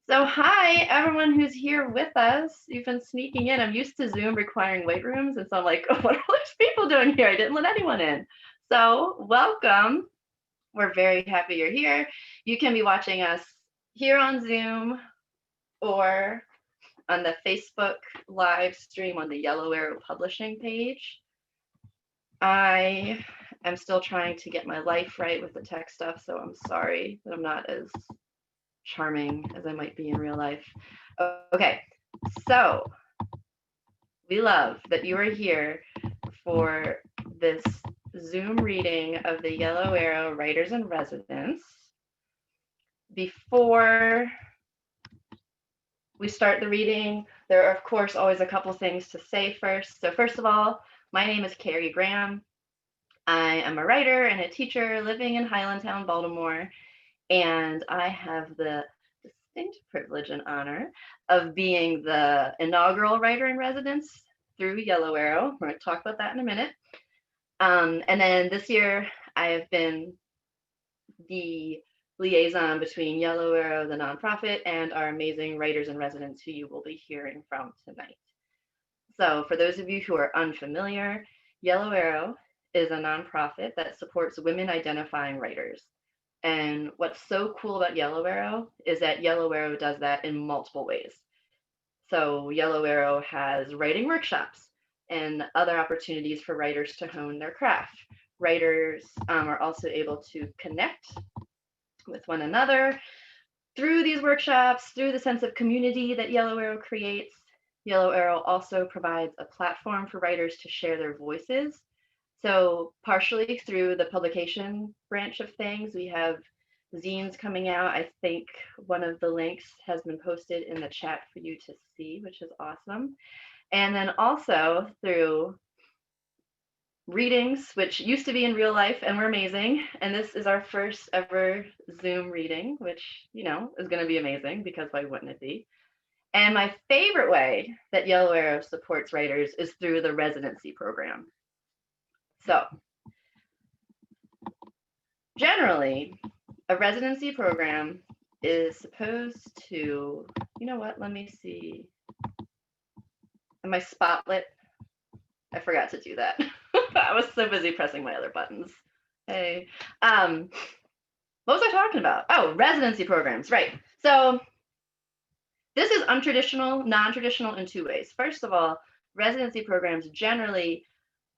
So hi, everyone who's here with us. You've been sneaking in. I'm used to Zoom requiring wait rooms, and so I'm like, what are these people doing here? I didn't let anyone in. So welcome. We're very happy you're here. You can be watching us here on Zoom or on the Facebook live stream on the Yellow Arrow Publishing page. I am still trying to get my life right with the tech stuff, so I'm sorry that I'm not as charming as I might be in real life. Okay, so we love that you are here for this Zoom reading of the Yellow Arrow Writers-in-Residence. Before we start the reading, there are, of course, always a couple things to say first. So first of all, my name is Carrie Graham. I am a writer and a teacher living in Highlandtown, Baltimore, and I have the distinct privilege and honor of being the inaugural writer-in-residence through Yellow Arrow. We're going to talk about that in a minute. And then this year, I have been the liaison between Yellow Arrow, the nonprofit, and our amazing writers-in-residence who you will be hearing from tonight. So for those of you who are unfamiliar, Yellow Arrow is a nonprofit that supports women identifying writers. And what's so cool about Yellow Arrow is that Yellow Arrow does that in multiple ways. So Yellow Arrow has writing workshops and other opportunities for writers to hone their craft. Writers are also able to connect with one another through these workshops, through the sense of community that Yellow Arrow creates. Yellow Arrow also provides a platform for writers to share their voices. So partially through the publication branch of things, we have zines coming out. I think one of the links has been posted in the chat for you to see, which is awesome. And then also through readings, which used to be in real life and were amazing. And this is our first ever Zoom reading, which, you know, is going to be amazing because why wouldn't it be? And my favorite way that Yellow Arrow supports writers is through the residency program. So generally, a residency program is supposed to, you know what, let me see. Am I spotlit? I forgot to do that. I was so busy pressing my other buttons. Hey, what was I talking about? Oh, residency programs, right. So this is untraditional, non-traditional in two ways. First of all, residency programs generally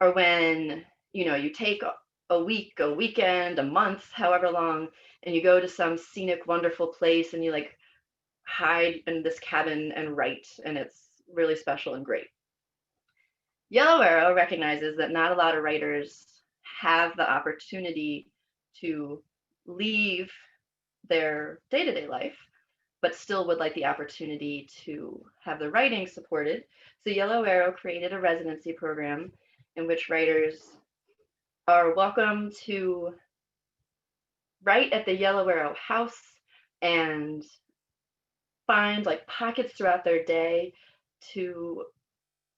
are when, you know, you take a week, a weekend, a month, however long, and you go to some scenic, wonderful place and you like hide in this cabin and write, and it's really special and great. Yellow Arrow recognizes that not a lot of writers have the opportunity to leave their day-to-day life, but still would like the opportunity to have the writing supported. So Yellow Arrow created a residency program in which writers are welcome to write at the Yellow Arrow house and find like pockets throughout their day to,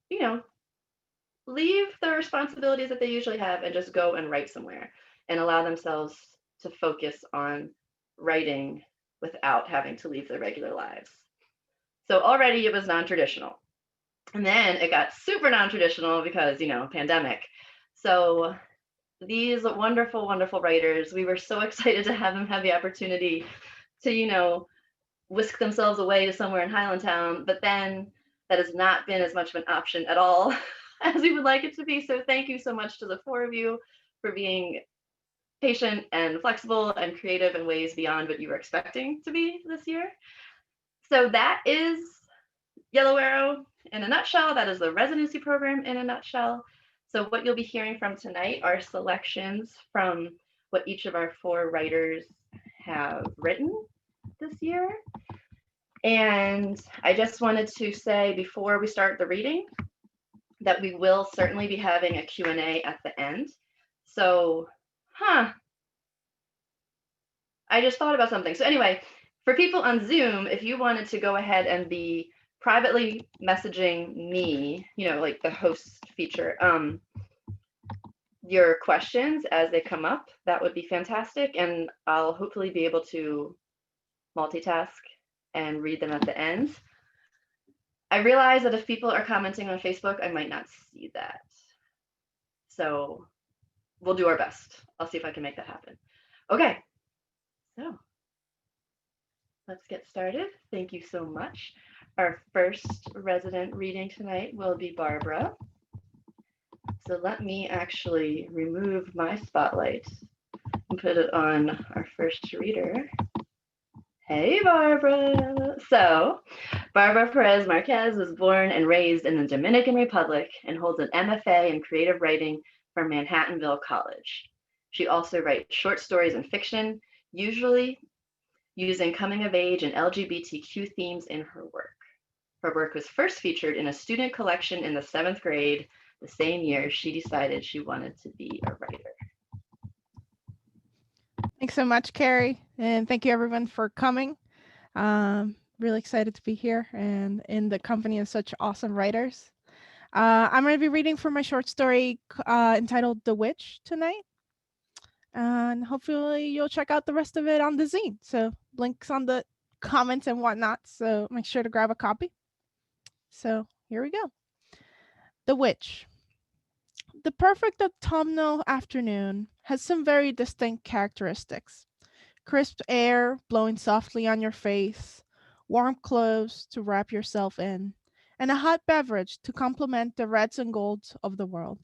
you know, leave the responsibilities that they usually have and just go and write somewhere and allow themselves to focus on writing without having to leave their regular lives. So already it was non-traditional. And then it got super non-traditional because, you know, pandemic. So these wonderful, wonderful writers, we were so excited to have them have the opportunity to, you know, whisk themselves away to somewhere in Highlandtown, but then that has not been as much of an option at all as we would like it to be. So thank you so much to the four of you for being patient and flexible and creative in ways beyond what you were expecting to be this year. So that is Yellow Arrow in a nutshell. That is the residency program in a nutshell. So what you'll be hearing from tonight are selections from what each of our four writers have written this year. And I just wanted to say before we start the reading that we will certainly be having a Q&A at the end. So, I just thought about something. So anyway, for people on Zoom, if you wanted to go ahead and be privately messaging me, you know, like the host feature, your questions as they come up, that would be fantastic. And I'll hopefully be able to multitask and read them at the end. I realize that if people are commenting on Facebook, I might not see that. So we'll do our best. I'll see if I can make that happen. Okay, so let's get started. Thank you so much. Our first resident reading tonight will be Barbara. So let me actually remove my spotlight and put it on our first reader. Hey, Barbara. So, Barbara Perez Marquez was born and raised in the Dominican Republic and holds an MFA in creative writing from Manhattanville College. She also writes short stories and fiction, usually using coming of age and LGBTQ themes in her work. Her work was first featured in a student collection in the 7th grade, the same year she decided she wanted to be a writer. Thanks so much, Carrie. And thank you everyone for coming. Really excited to be here and in the company of such awesome writers. I'm going to be reading from my short story entitled The Witch tonight. And hopefully you'll check out the rest of it on the zine. So links on the comments and whatnot. So make sure to grab a copy. So here we go. The Witch. The perfect autumnal afternoon has some very distinct characteristics. Crisp air blowing softly on your face, warm clothes to wrap yourself in, and a hot beverage to complement the reds and golds of the world.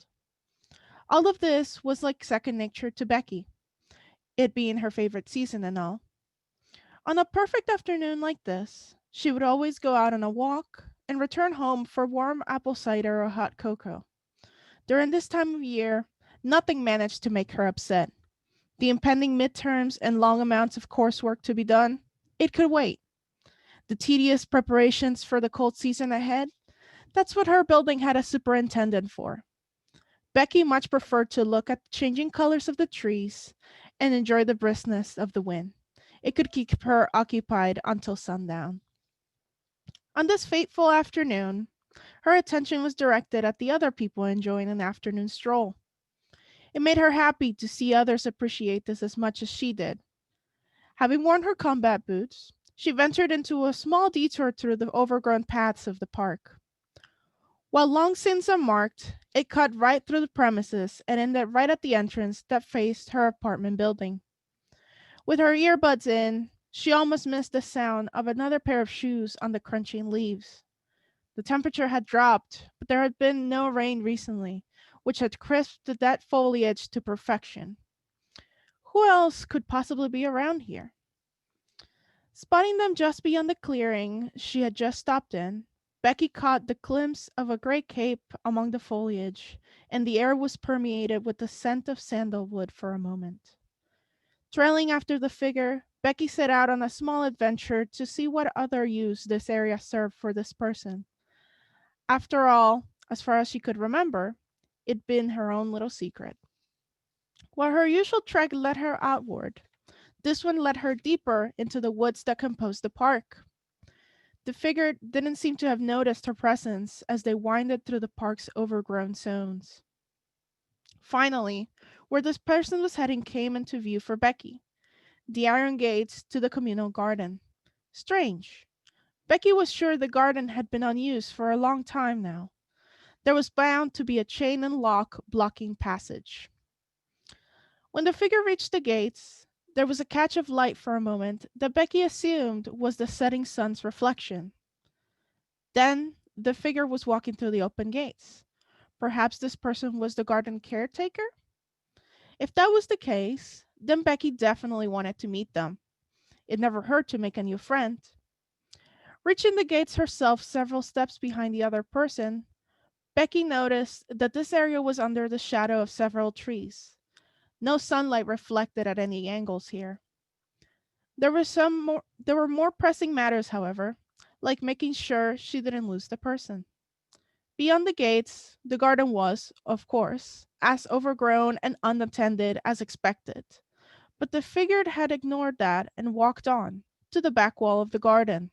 All of this was like second nature to Becky, it being her favorite season and all. On a perfect afternoon like this, she would always go out on a walk and return home for warm apple cider or hot cocoa. During this time of year, nothing managed to make her upset. The impending midterms and long amounts of coursework to be done, it could wait. The tedious preparations for the cold season ahead, that's what her building had a superintendent for. Becky much preferred to look at the changing colors of the trees and enjoy the briskness of the wind. It could keep her occupied until sundown. On this fateful afternoon, her attention was directed at the other people enjoying an afternoon stroll. It made her happy to see others appreciate this as much as she did. Having worn her combat boots, she ventured into a small detour through the overgrown paths of the park. While long since unmarked, it cut right through the premises and ended right at the entrance that faced her apartment building. With her earbuds in, she almost missed the sound of another pair of shoes on the crunching leaves. The temperature had dropped, but there had been no rain recently, which had crisped the dead foliage to perfection. Who else could possibly be around here? Spotting them just beyond the clearing she had just stopped in, Becky caught the glimpse of a gray cape among the foliage, and the air was permeated with the scent of sandalwood for a moment. Trailing after the figure, Becky set out on a small adventure to see what other use this area served for this person. After all, as far as she could remember, it'd been her own little secret. While her usual trek led her outward, this one led her deeper into the woods that composed the park. The figure didn't seem to have noticed her presence as they winded through the park's overgrown zones. Finally, where this person was heading came into view for Becky, the iron gates to the communal garden. Strange. Becky was sure the garden had been unused for a long time now. There was bound to be a chain and lock blocking passage. When the figure reached the gates, there was a catch of light for a moment that Becky assumed was the setting sun's reflection. Then the figure was walking through the open gates. Perhaps this person was the garden caretaker? If that was the case, then Becky definitely wanted to meet them. It never hurt to make a new friend. Reaching the gates herself several steps behind the other person, Becky noticed that this area was under the shadow of several trees. No sunlight reflected at any angles here. There were more pressing matters, however, like making sure she didn't lose the person. Beyond the gates, the garden was, of course, as overgrown and unattended as expected. But the figure had ignored that and walked on to the back wall of the garden.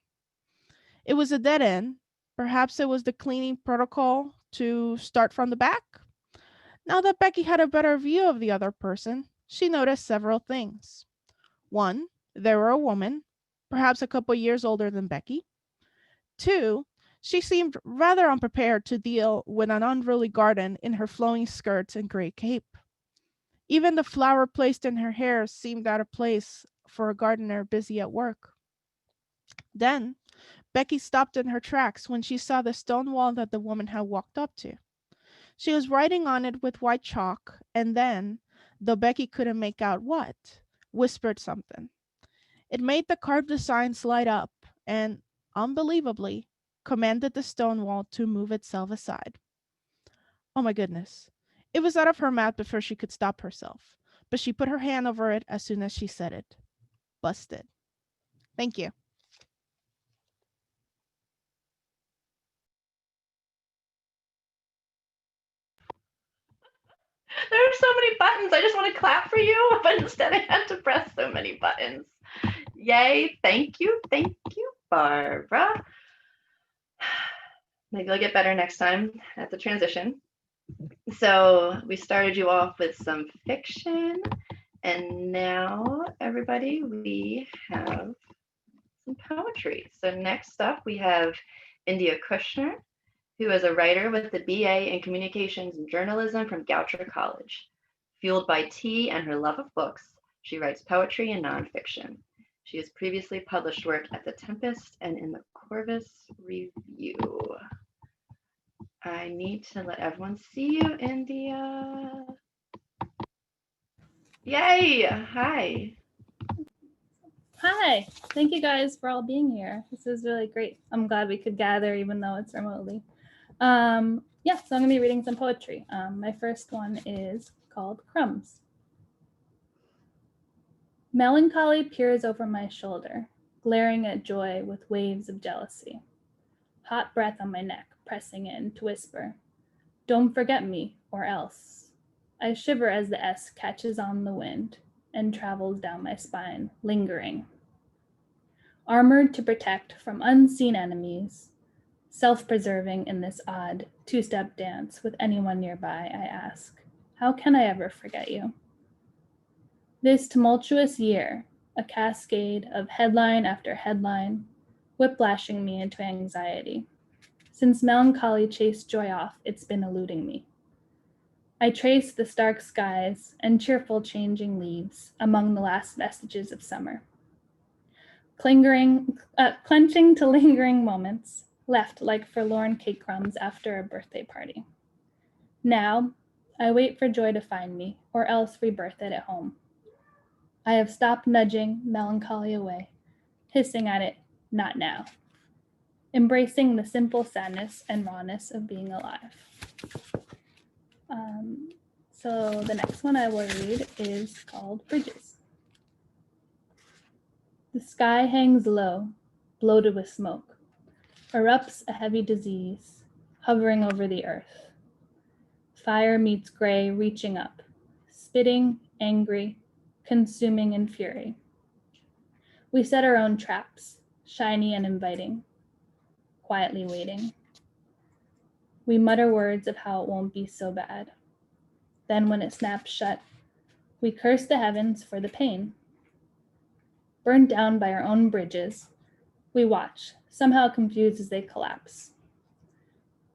It was a dead end. Perhaps it was the cleaning protocol to start from the back. Now that Becky had a better view of the other person, she noticed several things. One, they were a woman, perhaps a couple years older than Becky. 2, she seemed rather unprepared to deal with an unruly garden in her flowing skirts and gray cape. Even the flower placed in her hair seemed out of place for a gardener busy at work. Then, Becky stopped in her tracks when she saw the stone wall that the woman had walked up to. She was writing on it with white chalk, and then, though Becky couldn't make out what, whispered something. It made the carved design slide up and, unbelievably, commanded the stone wall to move itself aside. Oh my goodness. It was out of her mouth before she could stop herself, but she put her hand over it as soon as she said it. Busted. Thank you. There are so many buttons. I just want to clap for you, but instead I had to press so many buttons. Yay. Thank you, Barbara. Maybe I'll get better next time at the transition. So we started you off with some fiction, and now, everybody, we have some poetry. So next up, we have India Kushner, who is a writer with the BA in Communications and Journalism from Goucher College. Fueled by tea and her love of books, she writes poetry and nonfiction. She has previously published work at The Tempest and in the Corvus Review. I need to let everyone see you, India. Yay! Hi. Hi, thank you guys for all being here. This is really great. I'm glad we could gather even though it's remotely. So I'm gonna be reading some poetry. My first one is called Crumbs. Melancholy peers over my shoulder, glaring at joy with waves of jealousy. Hot breath on my neck, pressing in to whisper, "Don't forget me, or else." I shiver as the S catches on the wind and travels down my spine, lingering. Armored to protect from unseen enemies, self-preserving in this odd two-step dance with anyone nearby, I ask, how can I ever forget you? This tumultuous year, a cascade of headline after headline, whiplashing me into anxiety. Since melancholy chased joy off, it's been eluding me. I trace the stark skies and cheerful changing leaves among the last vestiges of summer. Clenching to lingering moments, left like forlorn cake crumbs after a birthday party. Now, I wait for joy to find me, or else rebirth it at home. I have stopped nudging melancholy away, hissing at it, not now. Embracing the simple sadness and rawness of being alive. So the next one I will read is called Bridges. The sky hangs low, bloated with smoke. Erupts a heavy disease, hovering over the earth. Fire meets gray, reaching up, spitting, angry, consuming in fury. We set our own traps, shiny and inviting, quietly waiting. We mutter words of how it won't be so bad. Then when it snaps shut, we curse the heavens for the pain. Burned down by our own bridges, we watch, somehow confused as they collapse.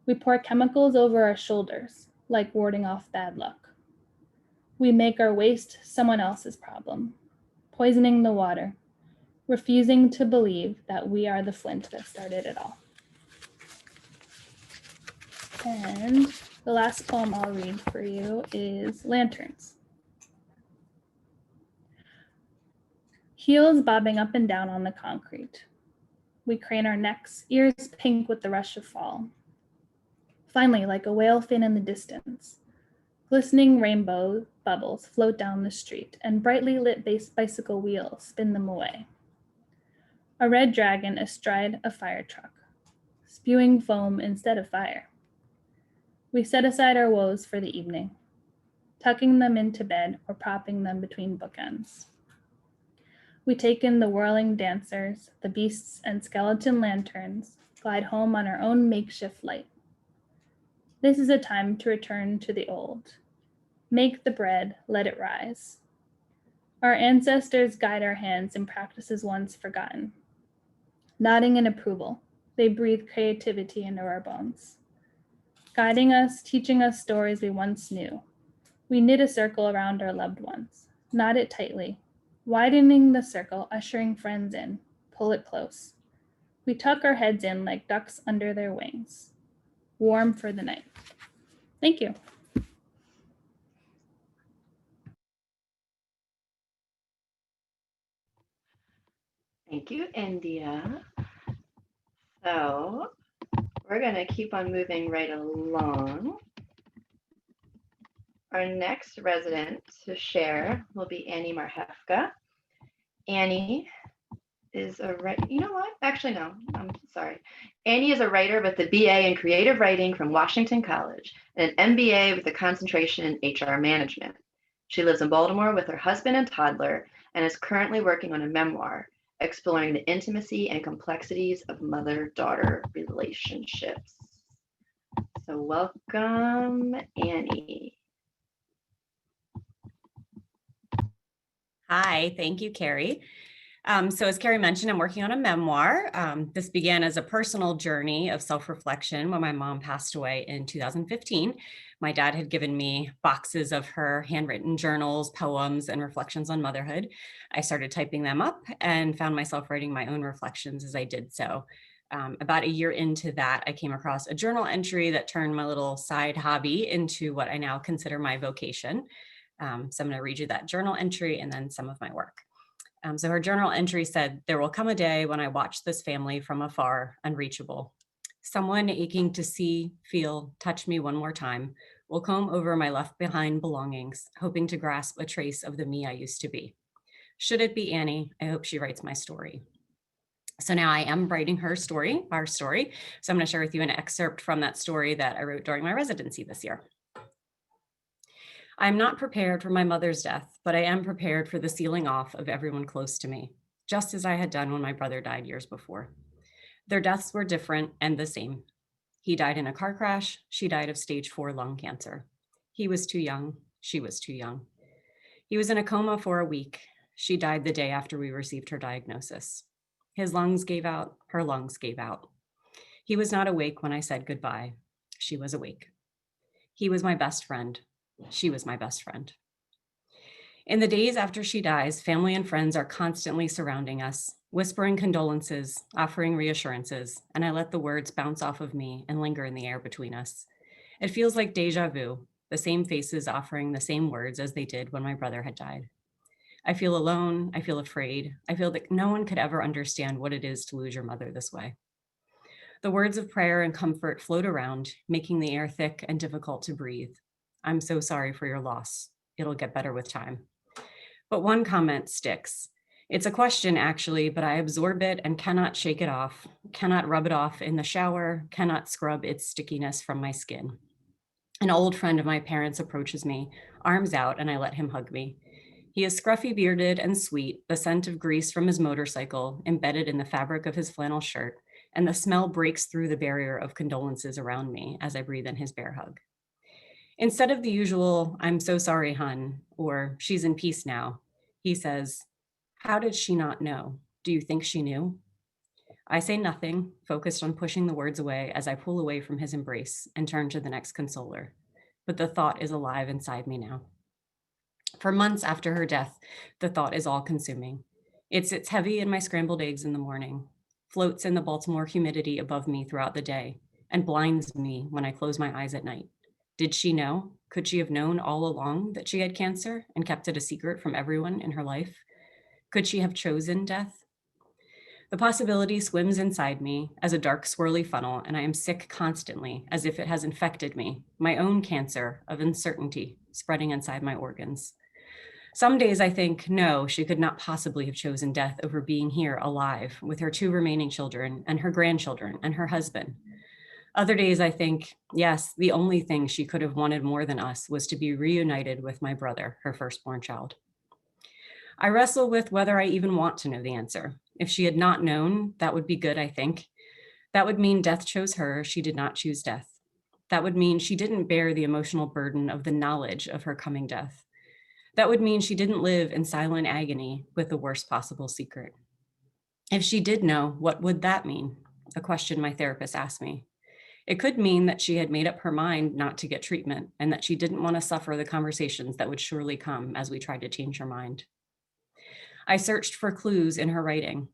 We pour chemicals over our shoulders, like warding off bad luck. We make our waste someone else's problem, poisoning the water, refusing to believe that we are the flint that started it all. And the last poem I'll read for you is Lanterns. Heels bobbing up and down on the concrete. We crane our necks, ears pink with the rush of fall. Finally, like a whale fin in the distance, glistening rainbow bubbles float down the street and brightly lit bicycle wheels spin them away. A red dragon astride a fire truck, spewing foam instead of fire. We set aside our woes for the evening, tucking them into bed or propping them between bookends. We take in the whirling dancers, the beasts and skeleton lanterns, glide home on our own makeshift light. This is a time to return to the old. Make the bread, let it rise. Our ancestors guide our hands in practices once forgotten, Nodding in approval, they breathe creativity into our bones. Guiding us, teaching us stories we once knew. We knit a circle around our loved ones, knot it tightly, widening the circle, ushering friends in, pull it close. We tuck our heads in like ducks under their wings, warm for the night. Thank you. Thank you, India. So we're going to keep on moving right along. Our next resident to share will be Annie Marhefka. Annie is a writer. You know what? Actually, no, I'm sorry. Annie is a writer with a BA in creative writing from Washington College and an MBA with a concentration in HR management. She lives in Baltimore with her husband and toddler and is currently working on a memoir exploring the intimacy and complexities of mother-daughter relationships. So welcome, Annie. Hi, thank you, Carrie. So as Carrie mentioned, I'm working on a memoir. This began as a personal journey of self-reflection when my mom passed away in 2015. My dad had given me boxes of her handwritten journals, poems, and reflections on motherhood. I started typing them up and found myself writing my own reflections as I did so. About a year into that, I came across a journal entry that turned my little side hobby into what I now consider my vocation. So I'm going to read you that journal entry and then some of my work. So her journal entry said, "There will come a day when I watch this family from afar, unreachable. Someone aching to see, feel, touch me one more time will comb over my left behind belongings, hoping to grasp a trace of the me I used to be. Should it be Annie, I hope she writes my story." So now I am writing her story, our story. So I'm going to share with you an excerpt from that story that I wrote during my residency this year. I'm not prepared for my mother's death, but I am prepared for the sealing off of everyone close to me, just as I had done when my brother died years before. Their deaths were different and the same. He died in a car crash. She died of stage 4 lung cancer. He was too young. She was too young. He was in a coma for a week. She died the day after we received her diagnosis. His lungs gave out. Her lungs gave out. He was not awake when I said goodbye. She was awake. He was my best friend. She was my best friend. In the days after she dies, family and friends are constantly surrounding us, whispering condolences, offering reassurances, and I let the words bounce off of me and linger in the air between us. It feels like deja vu, the same faces offering the same words as they did when my brother had died. I feel alone, I feel afraid, I feel that no one could ever understand what it is to lose your mother this way. The words of prayer and comfort float around, making the air thick and difficult to breathe. I'm so sorry for your loss. It'll get better with time. But one comment sticks. It's a question, actually, but I absorb it and cannot shake it off, cannot rub it off in the shower, cannot scrub its stickiness from my skin. An old friend of my parents approaches me, arms out, and I let him hug me. He is scruffy bearded and sweet, the scent of grease from his motorcycle embedded in the fabric of his flannel shirt, and the smell breaks through the barrier of condolences around me as I breathe in his bear hug. Instead of the usual, "I'm so sorry, hun," or "she's in peace now," he says, "How did she not know? Do you think she knew?" I say nothing, focused on pushing the words away as I pull away from his embrace and turn to the next consoler. But the thought is alive inside me now. For months after her death, the thought is all-consuming. It sits heavy in my scrambled eggs in the morning, floats in the Baltimore humidity above me throughout the day, and blinds me when I close my eyes at night. Did she know? Could she have known all along that she had cancer and kept it a secret from everyone in her life? Could she have chosen death? The possibility swims inside me as a dark swirly funnel, and I am sick constantly, as if it has infected me, my own cancer of uncertainty spreading inside my organs. Some days I think, no, she could not possibly have chosen death over being here alive with her 2 remaining children and her grandchildren and her husband. Other days I think, yes, the only thing she could have wanted more than us was to be reunited with my brother, her firstborn child. I wrestle with whether I even want to know the answer. If she had not known, that would be good, I think. That would mean death chose her, she did not choose death. That would mean she didn't bear the emotional burden of the knowledge of her coming death. That would mean she didn't live in silent agony with the worst possible secret. If she did know, what would that mean? A question my therapist asked me. It could mean that she had made up her mind not to get treatment and that she didn't want to suffer the conversations that would surely come as we tried to change her mind. I searched for clues in her writing.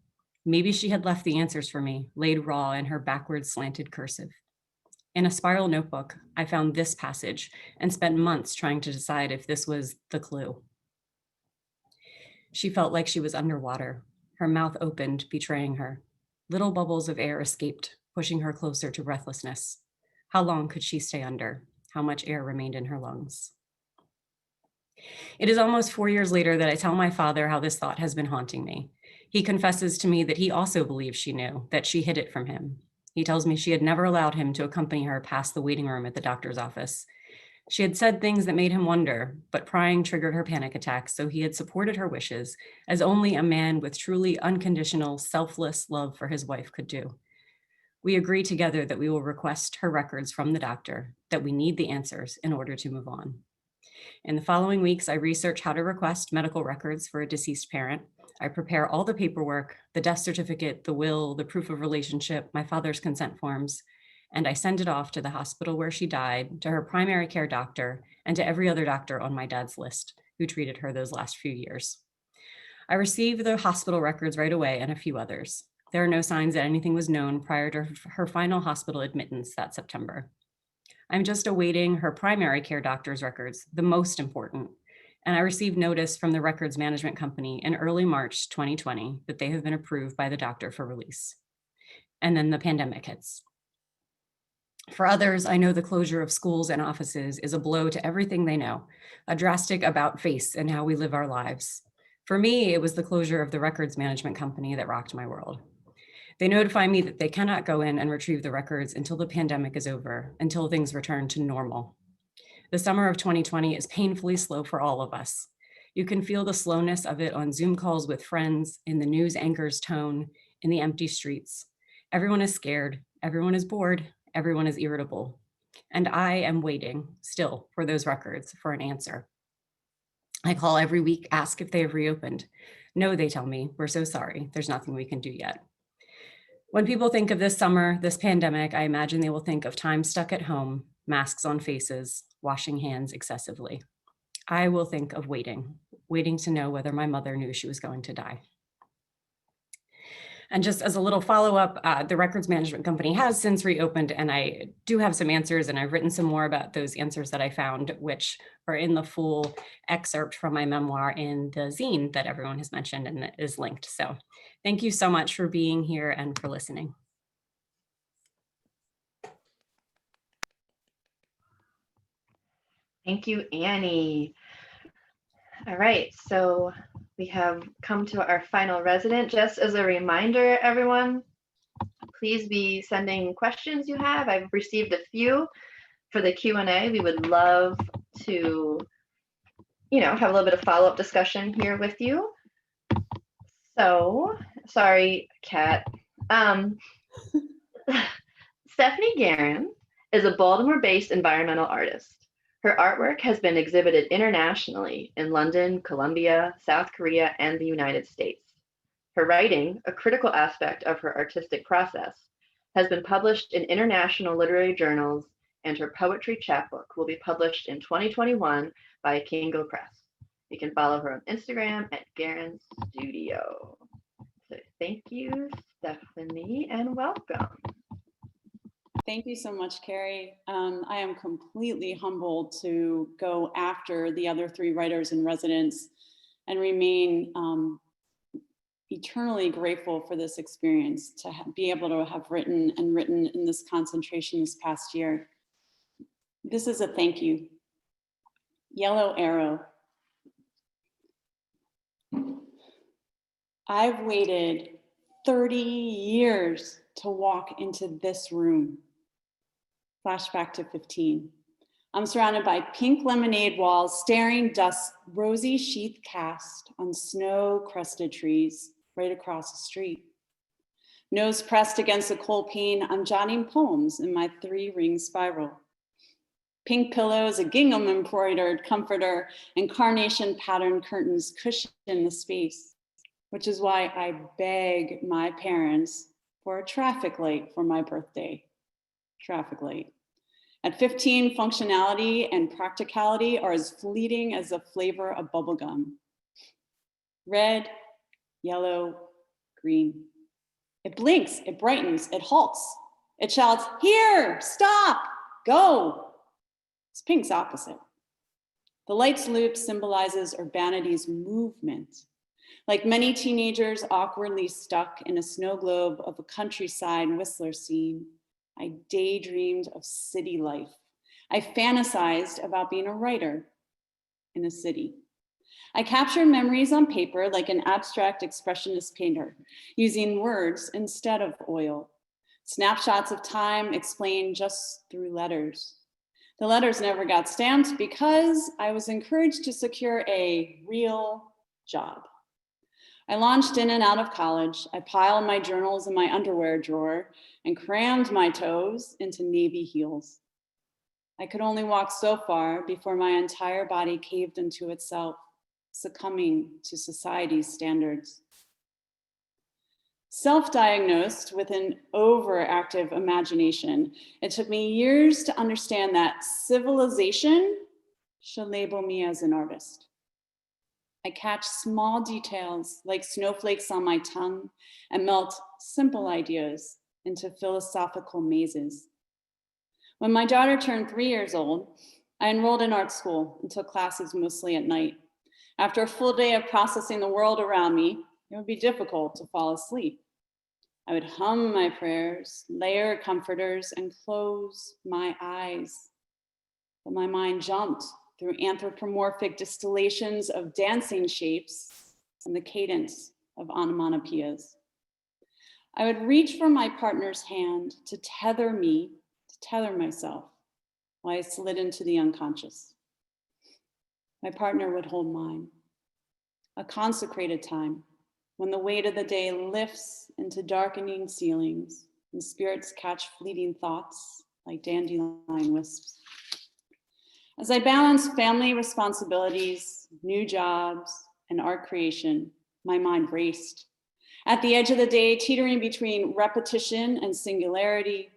Maybe she had left the answers for me, laid raw in her backward slanted cursive. In a spiral notebook, I found this passage and spent months trying to decide if this was the clue. She felt like she was underwater, her mouth opened, betraying her. Little bubbles of air escaped, pushing her closer to breathlessness. How long could she stay under? How much air remained in her lungs? It is almost 4 years later that I tell my father how this thought has been haunting me. He confesses to me that he also believes she knew, that she hid it from him. He tells me she had never allowed him to accompany her past the waiting room at the doctor's office. She had said things that made him wonder, but prying triggered her panic attacks, so he had supported her wishes, as only a man with truly unconditional, selfless love for his wife could do. We agree together that we will request her records from the doctor, that we need the answers in order to move on. In the following weeks, I research how to request medical records for a deceased parent. I prepare all the paperwork, the death certificate, the will, the proof of relationship, my father's consent forms, and I send it off to the hospital where she died, to her primary care doctor, and to every other doctor on my dad's list who treated her those last few years. I received the hospital records right away and a few others. There are no signs that anything was known prior to her final hospital admittance that September. I'm just awaiting her primary care doctor's records, the most important, and I received notice from the records management company in early March 2020 that they have been approved by the doctor for release. And then the pandemic hits. For others, I know the closure of schools and offices is a blow to everything they know, a drastic about face in how we live our lives. For me, it was the closure of the records management company that rocked my world. They notify me that they cannot go in and retrieve the records until the pandemic is over, until things return to normal. The summer of 2020 is painfully slow for all of us. You can feel the slowness of it on Zoom calls with friends, in the news anchor's tone, in the empty streets. Everyone is scared, everyone is bored, everyone is irritable. And I am waiting still for those records, for an answer. I call every week, ask if they have reopened. No, they tell me, we're so sorry, there's nothing we can do yet. When people think of this summer, this pandemic, I imagine they will think of time stuck at home, masks on faces, washing hands excessively. I will think of waiting to know whether my mother knew she was going to die. And just as a little follow-up, the records management company has since reopened, and I do have some answers, and I've written some more about those answers that I found, which are in the full excerpt from my memoir in the zine that everyone has mentioned and that is linked. So thank you so much for being here and for listening. Thank you, Annie. All right, so we have come to our final resident. Just as a reminder, everyone, please be sending questions you have. I've received a few for the Q&A. We would love to, have a little bit of follow-up discussion here with you. So, sorry, Kat. Stephanie Garon is a Baltimore-based environmental artist. Her artwork has been exhibited internationally in London, Colombia, South Korea, and the United States. Her writing, a critical aspect of her artistic process, has been published in international literary journals, and her poetry chapbook will be published in 2021 by Kingo Press. You can follow her on Instagram at Garon Studio. So thank you, Stephanie, and welcome. Thank you so much, Carrie. I am completely humbled to go after the other 3 writers in residence and remain eternally grateful for this experience, to be able to have written in this concentration this past year. This is a thank you. Yellow arrow. I've waited 30 years to walk into this room. Flashback to 15. I'm surrounded by pink lemonade walls, staring dust, rosy sheath cast on snow-crested trees right across the street. Nose pressed against a coal pane, I'm jotting poems in my 3-ring spiral. Pink pillows, a gingham embroidered comforter, and carnation patterned curtains cushion the space which is why I beg my parents for a traffic light for my birthday. Traffic light. At 15, functionality and practicality are as fleeting as the flavor of bubblegum. Red, yellow, green. It blinks, it brightens, it halts. It shouts, here, stop, go. It's pink's opposite. The light's loop symbolizes urbanity's movement. Like many teenagers awkwardly stuck in a snow globe of a countryside Whistler scene, I daydreamed of city life. I fantasized about being a writer in a city. I captured memories on paper like an abstract expressionist painter, using words instead of oil. Snapshots of time explained just through letters. The letters never got stamped because I was encouraged to secure a real job. I launched in and out of college. I piled my journals in my underwear drawer and crammed my toes into Navy heels. I could only walk so far before my entire body caved into itself, succumbing to society's standards. Self-diagnosed with an overactive imagination, it took me years to understand that civilization should label me as an artist. I catch small details like snowflakes on my tongue and melt simple ideas into philosophical mazes. When my daughter turned 3 years old, I enrolled in art school and took classes mostly at night. After a full day of processing the world around me, it would be difficult to fall asleep. I would hum my prayers, layer comforters, and close my eyes. But my mind jumped through anthropomorphic distillations of dancing shapes and the cadence of onomatopoeias. I would reach for my partner's hand to tether myself while I slid into the unconscious. My partner would hold mine, a consecrated time when the weight of the day lifts into darkening ceilings and spirits catch fleeting thoughts like dandelion wisps. As I balanced family responsibilities, new jobs, and art creation, my mind raced. At the edge of the day, teetering between repetition and singularity,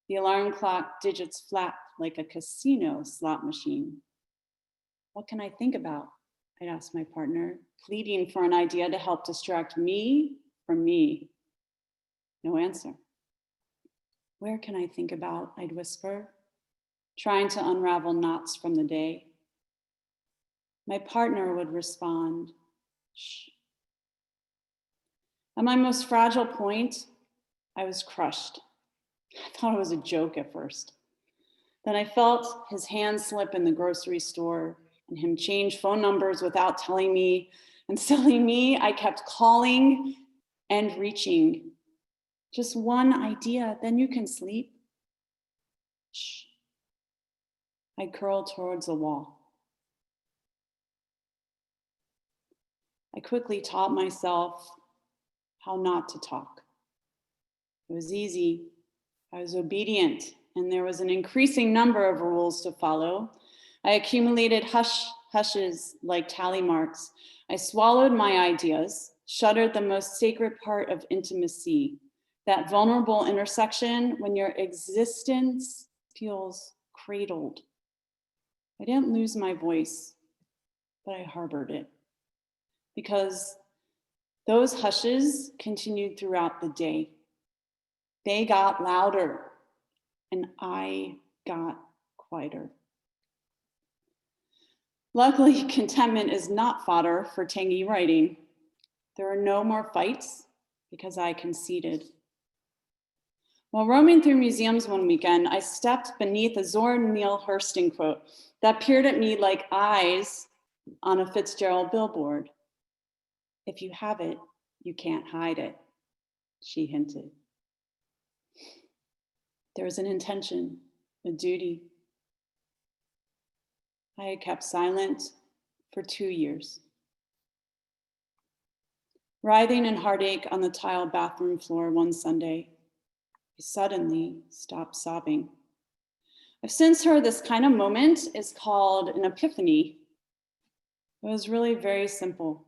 the alarm clock digits flap like a casino slot machine. What can I think about? I'd ask my partner, pleading for an idea to help distract me from me. No answer. Where can I think about? I'd whisper, trying to unravel knots from the day. My partner would respond, shh. At my most fragile point, I was crushed. I thought it was a joke at first. Then I felt his hand slip in the grocery store and him change phone numbers without telling me. And silly me, I kept calling and reaching. Just one idea, then you can sleep. Shh. I curled towards the wall. I quickly taught myself how not to talk. It was easy. I was obedient, and there was an increasing number of rules to follow. I accumulated hushes like tally marks. I swallowed my ideas, shuttered the most sacred part of intimacy, that vulnerable intersection when your existence feels cradled. I didn't lose my voice, but I harbored it because those hushes continued throughout the day. They got louder and I got quieter. Luckily, contentment is not fodder for tangy writing. There are no more fights because I conceded. While roaming through museums one weekend, I stepped beneath a Zora Neale Hurston quote that peered at me like eyes on a Fitzgerald billboard. If you have it, you can't hide it, she hinted. There was an intention, a duty. I had kept silent for 2 years. Writhing in heartache on the tile bathroom floor one Sunday, I suddenly stopped sobbing. I've since heard this kind of moment is called an epiphany. It was really very simple.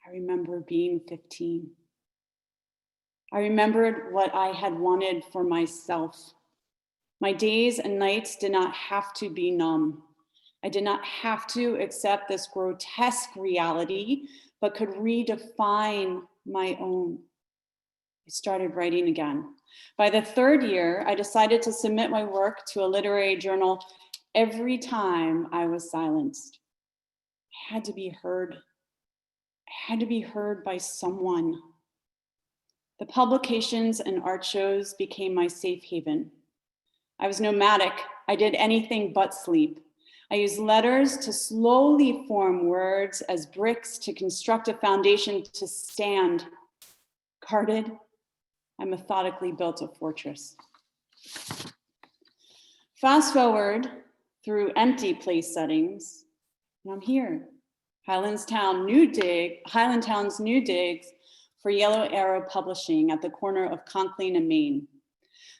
I remember being 15. I remembered what I had wanted for myself. My days and nights did not have to be numb. I did not have to accept this grotesque reality, but could redefine my own. I started writing again. By the third year, I decided to submit my work to a literary journal every time I was silenced. I had to be heard. I had to be heard by someone. The publications and art shows became my safe haven. I was nomadic. I did anything but sleep. I used letters to slowly form words as bricks to construct a foundation to stand. Guarded, I methodically built a fortress. Fast forward through empty place settings, and I'm here. Highlandtown's new digs for Yellow Arrow Publishing at the corner of Conklin and Main.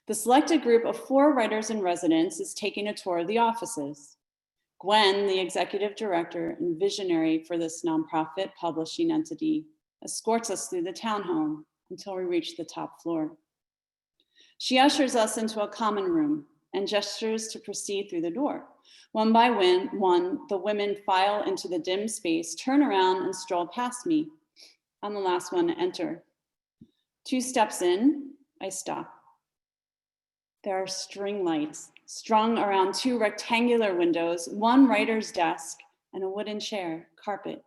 The selected group of 4 writers in residence is taking a tour of the offices. Gwen, the executive director and visionary for this nonprofit publishing entity, escorts us through the townhome until we reach the top floor. She ushers us into a common room and gestures to proceed through the door. One by one, the women file into the dim space, turn around and stroll past me. I'm the last one to enter. 2 steps in, I stop. There are string lights strung around 2 rectangular windows, 1 writer's desk, and a wooden chair, carpet,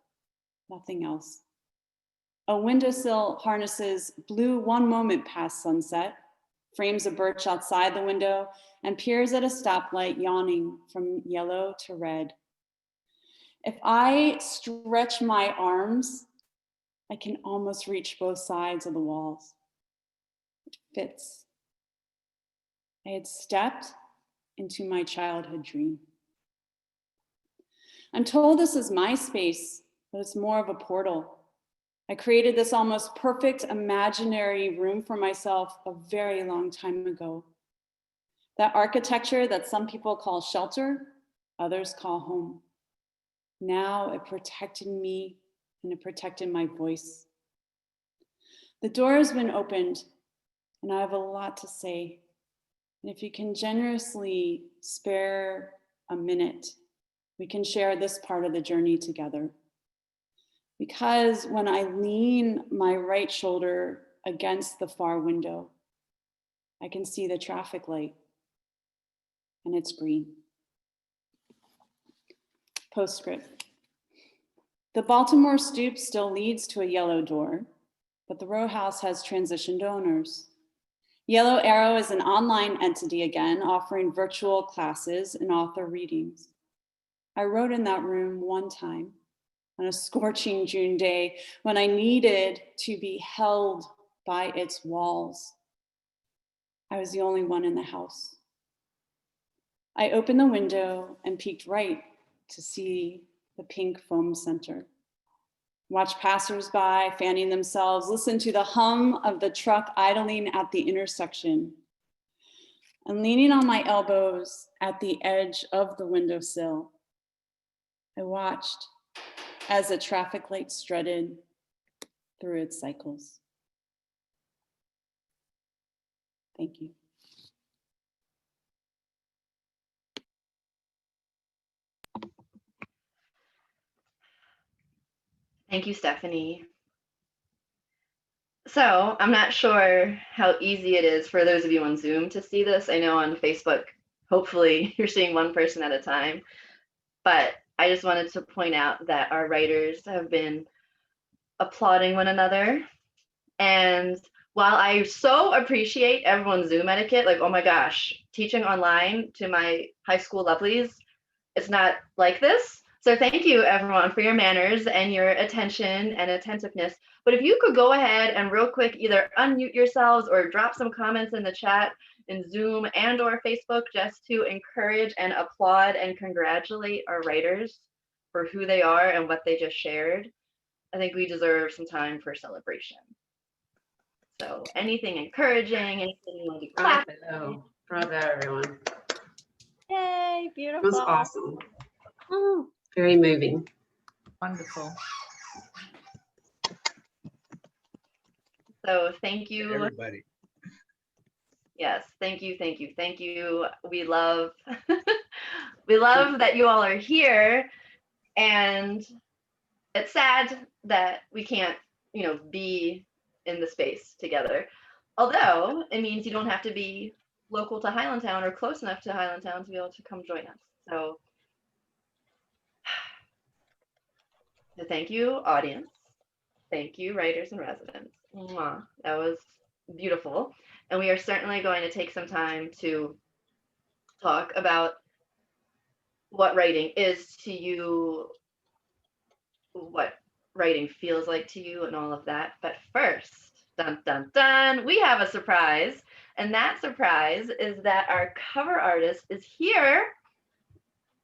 nothing else. A windowsill harnesses blue one moment past sunset, frames a birch outside the window, and peers at a stoplight yawning from yellow to red. If I stretch my arms, I can almost reach both sides of the walls. It fits. I had stepped into my childhood dream. I'm told this is my space, but it's more of a portal. I created this almost perfect imaginary room for myself a very long time ago. That architecture that some people call shelter, others call home. Now it protected me and it protected my voice. The door has been opened and I have a lot to say. And if you can generously spare a minute, we can share this part of the journey together. Because when I lean my right shoulder against the far window, I can see the traffic light, and it's green. Postscript. The Baltimore Stoop still leads to a yellow door, but the row house has transitioned owners. Yellow Arrow is an online entity again, offering virtual classes and author readings. I wrote in that room one time on a scorching June day when I needed to be held by its walls. I was the only one in the house. I opened the window and peeked right to see the pink foam center. Watch passersby fanning themselves, listen to the hum of the truck idling at the intersection. And leaning on my elbows at the edge of the windowsill, I watched as the traffic light strutted through its cycles. Thank you. Thank you, Stephanie. So I'm not sure how easy it is for those of you on Zoom to see this. I know on Facebook, hopefully you're seeing one person at a time, but I just wanted to point out that our writers have been applauding one another. And while I so appreciate everyone's Zoom etiquette, like, oh my gosh, teaching online to my high school lovelies, it's not like this. So thank you everyone for your manners and your attention and attentiveness. But if you could go ahead and real quick either unmute yourselves or drop some comments in the chat in Zoom and or Facebook just to encourage and applaud and congratulate our writers for who they are and what they just shared. I think we deserve some time for celebration. So anything encouraging, anything you want to clap. Bravo, everyone. Yay, It beautiful. was awesome. Oh, very moving. Wonderful. So thank you. Everybody. Yes, thank you, thank you, thank you. We love we love that you all are here, and it's sad that we can't, be in the space together. Although it means you don't have to be local to Highlandtown or close enough to Highlandtown to be able to come join us. So thank you, audience. Thank you, writers in residence. Mwah. That was beautiful. And we are certainly going to take some time to talk about what writing is to you, what writing feels like to you, and all of that. But first, dun dun dun, we have a surprise. And that surprise is that our cover artist is here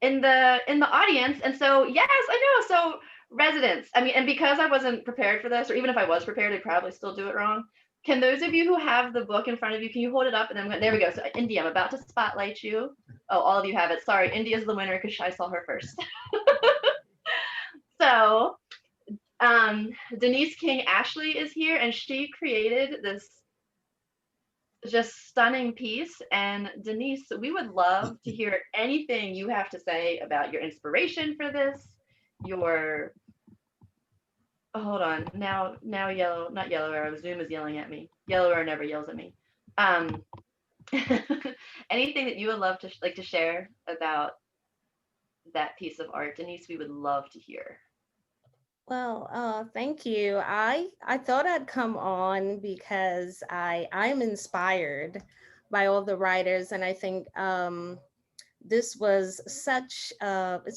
in the audience. And so, yes, I know. So residents, I mean, and because I wasn't prepared for this, or even if I was prepared, I'd probably still do it wrong. Can those of you who have the book in front of you, can you hold it up? And then there we go. So Indy, I'm about to spotlight you. Oh, all of you have it. Sorry, Indy's the winner because I saw her first. So Denese King-Ashley is here, and she created this just stunning piece. And Denese, we would love to hear anything you have to say about your inspiration for this, your hold on, now yellow, not yellow arrow, Zoom is yelling at me. Yellow arrow never yells at me. Anything that you would love to like to share about that piece of art, Denese, we would love to hear. Well, thank you. I thought I'd come on because I'm inspired by all the writers, and I think this was it's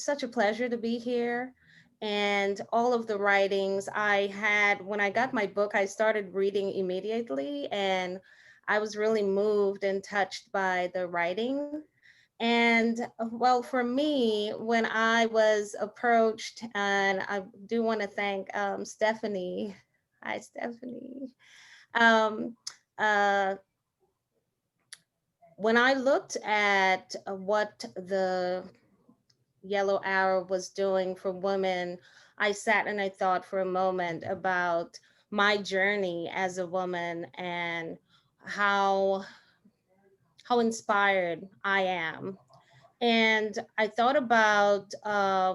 such a pleasure to be here. And all of the writings I had, when I got my book, I started reading immediately, and I was really moved and touched by the writing. And well, for me, when I was approached, and I do want to thank Stephanie. Hi, Stephanie. When I looked at what the Yellow Arrow was doing for women, I sat and I thought for a moment about my journey as a woman and how inspired I am. And I thought about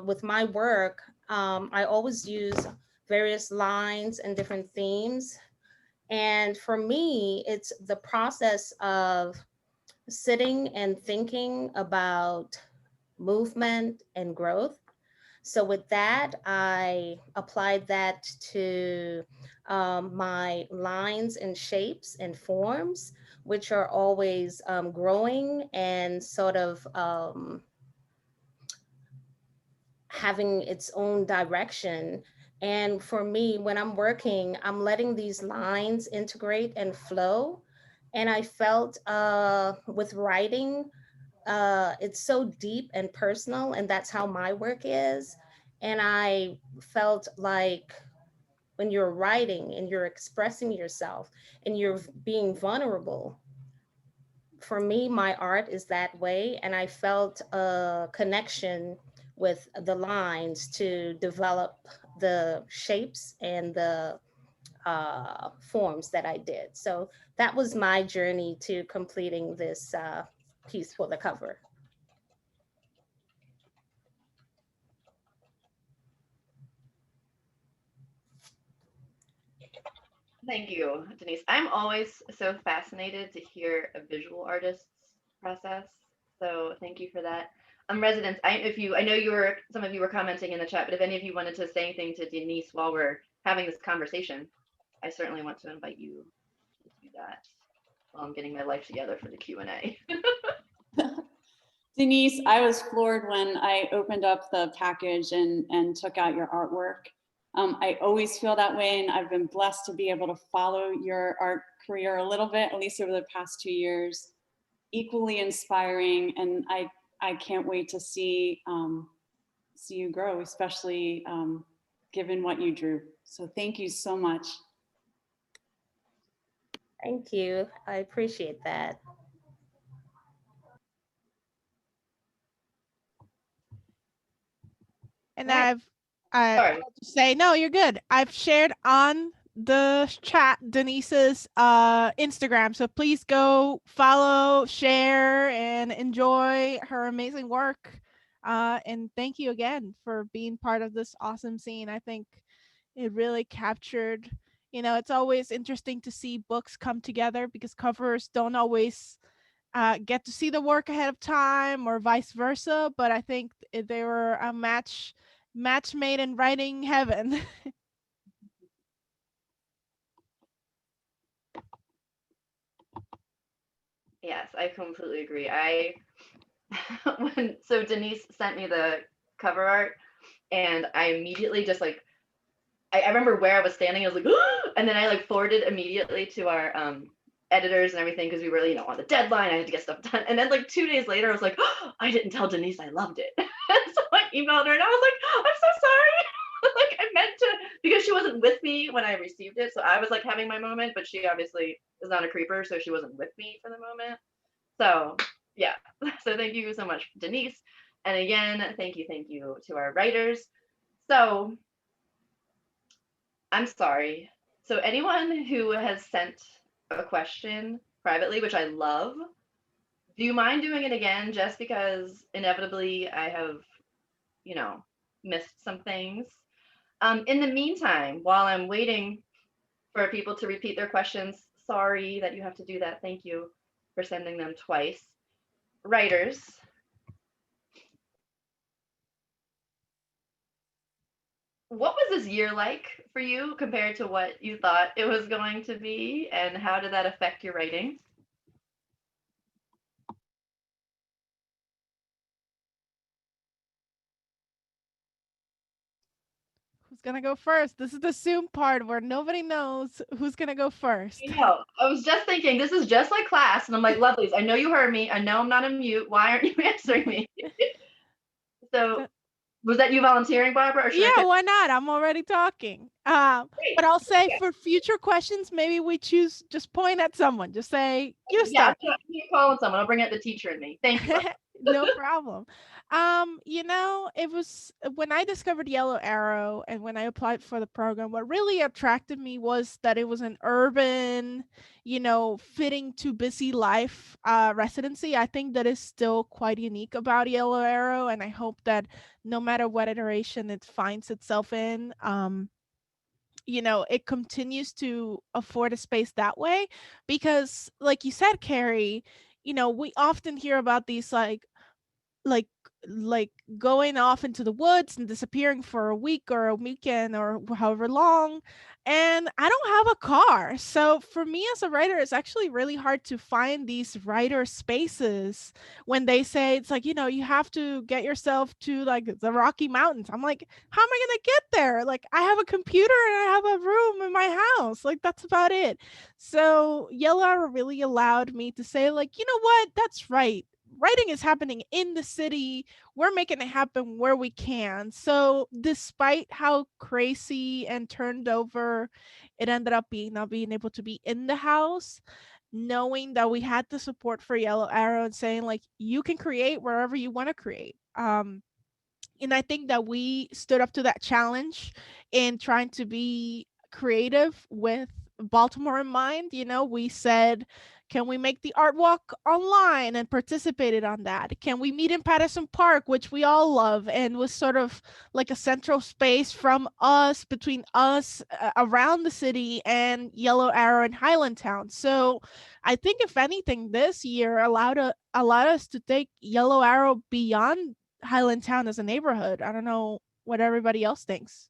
with my work, I always use various lines and different themes. And for me, it's the process of sitting and thinking about movement and growth. So with that, I applied that to my lines and shapes and forms, which are always growing and sort of having its own direction. And for me, when I'm working, I'm letting these lines integrate and flow. And I felt with writing, it's so deep and personal, and that's how my work is. And I felt like when you're writing and you're expressing yourself and you're being vulnerable, for me, my art is that way. And I felt a connection with the lines to develop the shapes and the forms that I did. So that was my journey to completing this piece for the cover. Thank you, Denese. I'm always so fascinated to hear a visual artist's process. So thank you for that. Residents, I know some of you were commenting in the chat, but if any of you wanted to say anything to Denese while we're having this conversation, I certainly want to invite you to do that while I'm getting my life together for the Q&A. Denese, I was floored when I opened up the package and took out your artwork. I always feel that way, and I've been blessed to be able to follow your art career a little bit, at least over the past 2 years. Equally inspiring, and I can't wait to see you grow, especially given what you drew. So thank you so much. Thank you. I appreciate that. And Right. I'll just say, no, you're good. I've shared on the chat Denise's Instagram. So please go follow, share, and enjoy her amazing work. And thank you again for being part of this awesome scene. I think it really captured, it's always interesting to see books come together because covers don't always get to see the work ahead of time or vice versa. But I think they were a match made in writing heaven. Yes, I completely agree. So Denise sent me the cover art, and I immediately just like, I remember where I was standing. I was like, and then I like forwarded immediately to our editors and everything because we were, on the deadline. I had to get stuff done. And then like 2 days later, I was like, I didn't tell Denise I loved it. So I emailed her and I was like, I'm so sorry. Like I meant to, because she wasn't with me when I received it. So I was like having my moment, but she obviously is not a creeper, so she wasn't with me for the moment. So yeah, so thank you so much, Denise. And again, thank you to our writers. So I'm sorry. So anyone who has sent a question privately, which I love, do you mind doing it again just because inevitably I have, missed some things? In the meantime, while I'm waiting for people to repeat their questions, sorry that you have to do that. Thank you for sending them twice. Writers, what was this year like for you compared to what you thought it was going to be, and how did that affect your writing? Who's gonna go first? This is the Zoom part where nobody knows who's gonna go first. I was just thinking, this is just like class, and I'm like, lovelies, I know you heard me. I know I'm not on mute. Why aren't you answering me? So, was that you volunteering, Barbara? Or Yeah, why not? I'm already talking. But I'll say for future questions, maybe we choose just point at someone. Just say you start. Yeah, you're calling someone. I'll bring out the teacher in me. Thank you. No problem. It was when I discovered Yellow Arrow and when I applied for the program, what really attracted me was that it was an urban, fitting to busy life residency. I think that is still quite unique about Yellow Arrow, and I hope that no matter what iteration it finds itself in, it continues to afford a space that way. Because like you said, Carrie, we often hear about these like like going off into the woods and disappearing for a week or a weekend or however long, and I don't have a car. So for me as a writer, it's actually really hard to find these writer spaces when they say it's like, you have to get yourself to like the Rocky Mountains. I'm like, how am I gonna get there? Like, I have a computer and I have a room in my house, like that's about it. So Yellow Arrow really allowed me to say, like, you know what, that's right, writing is happening in the city. We're making it happen where we can. So despite how crazy and turned over it ended up being, not being able to be in the house, knowing that we had the support for Yellow Arrow and saying like, you can create wherever you want to create. And I think that we stood up to that challenge in trying to be creative with Baltimore in mind. We said, can we make the art walk online, and participated on that? Can we meet in Patterson Park, which we all love, and was sort of like a central space from us, between us, around the city and Yellow Arrow and Highlandtown. So I think if anything, this year allowed us to take Yellow Arrow beyond Highlandtown as a neighborhood. I don't know what everybody else thinks.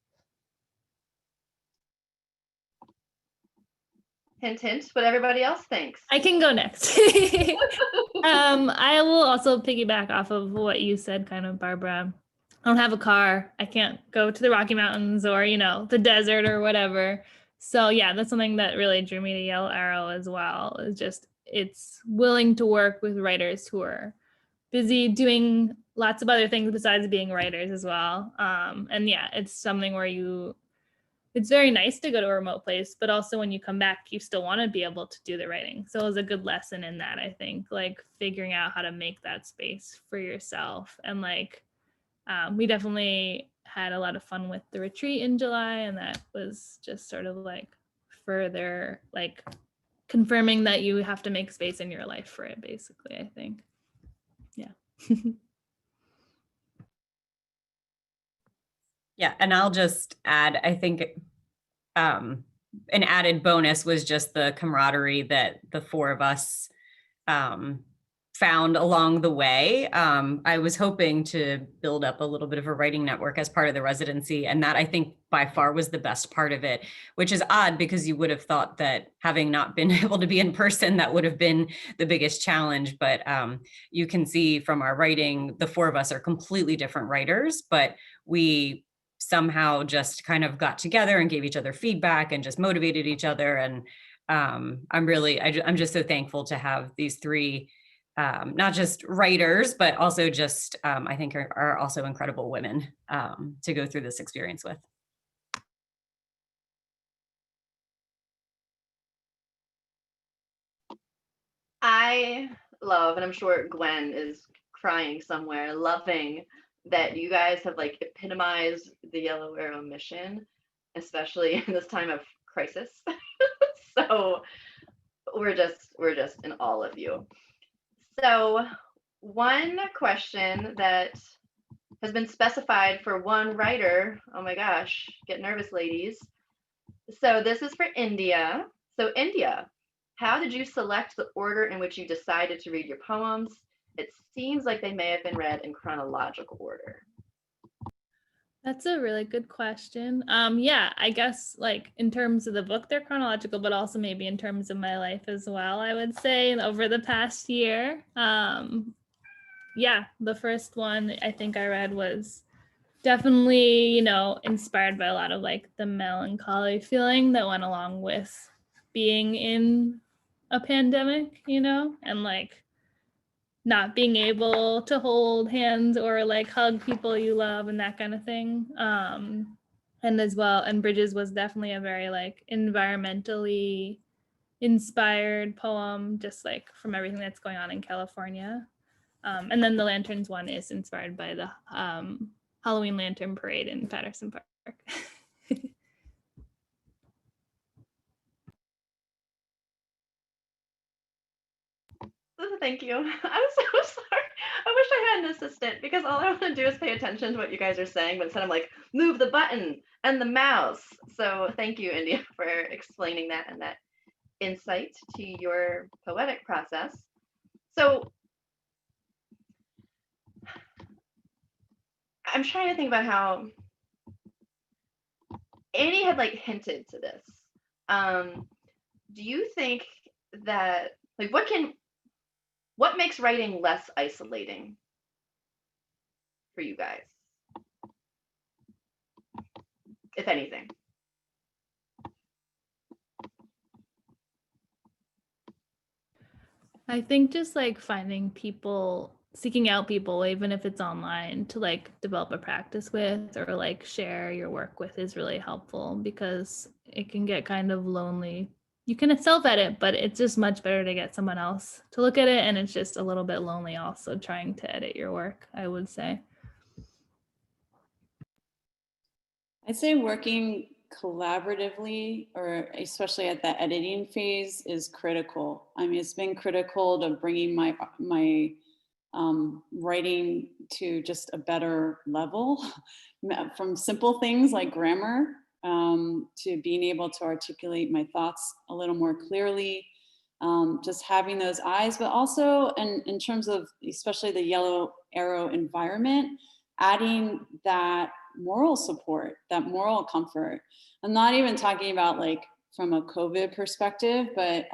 Hint, hint, what everybody else thinks. I can go next. I will also piggyback off of what you said, kind of, Barbara. I don't have a car. I can't go to the Rocky Mountains or, the desert or whatever. So yeah, that's something that really drew me to Yellow Arrow as well. It's willing to work with writers who are busy doing lots of other things besides being writers as well. And yeah, it's something where it's very nice to go to a remote place, but also when you come back, you still want to be able to do the writing. So it was a good lesson in that, I think, like figuring out how to make that space for yourself. And we definitely had a lot of fun with the retreat in July, and that was just sort of like further like confirming that you have to make space in your life for it, basically, I think. Yeah. Yeah, and I'll just add, I think an added bonus was just the camaraderie that the four of us found along the way. I was hoping to build up a little bit of a writing network as part of the residency, and that I think by far was the best part of it, which is odd because you would have thought that having not been able to be in person, that would have been the biggest challenge. But you can see from our writing, the four of us are completely different writers, but we somehow just kind of got together and gave each other feedback and just motivated each other. And I'm just so thankful to have these three, not just writers, but also just, I think are also incredible women to go through this experience with. I love, and I'm sure Gwen is crying somewhere, loving that you guys have like epitomized the Yellow Arrow mission, especially in this time of crisis. So we're just in awe of you. So one question that has been specified for one writer, oh my gosh, get nervous, ladies. So this is for India. So India, how did you select the order in which you decided to read your poems? It seems like they may have been read in chronological order. That's a really good question. Yeah, I guess like in terms of the book, they're chronological, but also maybe in terms of my life as well, I would say over the past year. Yeah, the first one I think I read was definitely, you know, inspired by a lot of like the melancholy feeling that went along with being in a pandemic, you know, and like not being able to hold hands or like hug people you love and that kind of thing. And as well, and Bridges was definitely a very like environmentally inspired poem, just like from everything that's going on in California. And then the Lanterns one is inspired by the Halloween Lantern Parade in Patterson Park. Thank you. I'm so sorry. I wish I had an assistant because all I want to do is pay attention to what you guys are saying, but instead I'm like, move the button and the mouse. So thank you, India, for explaining that and that insight to your poetic process. So I'm trying to think about how Annie had like hinted to this. Do you think that like what makes writing less isolating for you guys, if anything? I think just like finding people, seeking out people, even if it's online, to like develop a practice with or like share your work with is really helpful because it can get kind of lonely. You can self-edit, but it's just much better to get someone else to look at it. And it's just a little bit lonely also trying to edit your work, I would say. I'd say working collaboratively, or especially at the editing phase, is critical. I mean, it's been critical to bringing my writing to just a better level, from simple things like grammar to being able to articulate my thoughts a little more clearly. Just having those eyes, but also in terms of especially the Yellow Arrow environment, adding that moral support, that moral comfort. I'm not even talking about like from a COVID perspective, but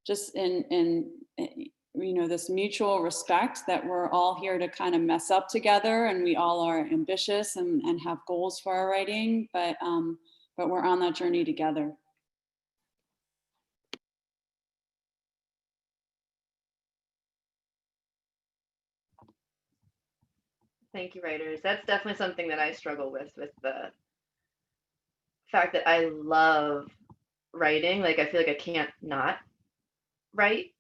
just in you know, this mutual respect that we're all here to kind of mess up together, and we all are ambitious and have goals for our writing, but we're on that journey together. Thank you, writers. That's definitely something that I struggle with the fact that I love writing. Like, I feel like I can't not write.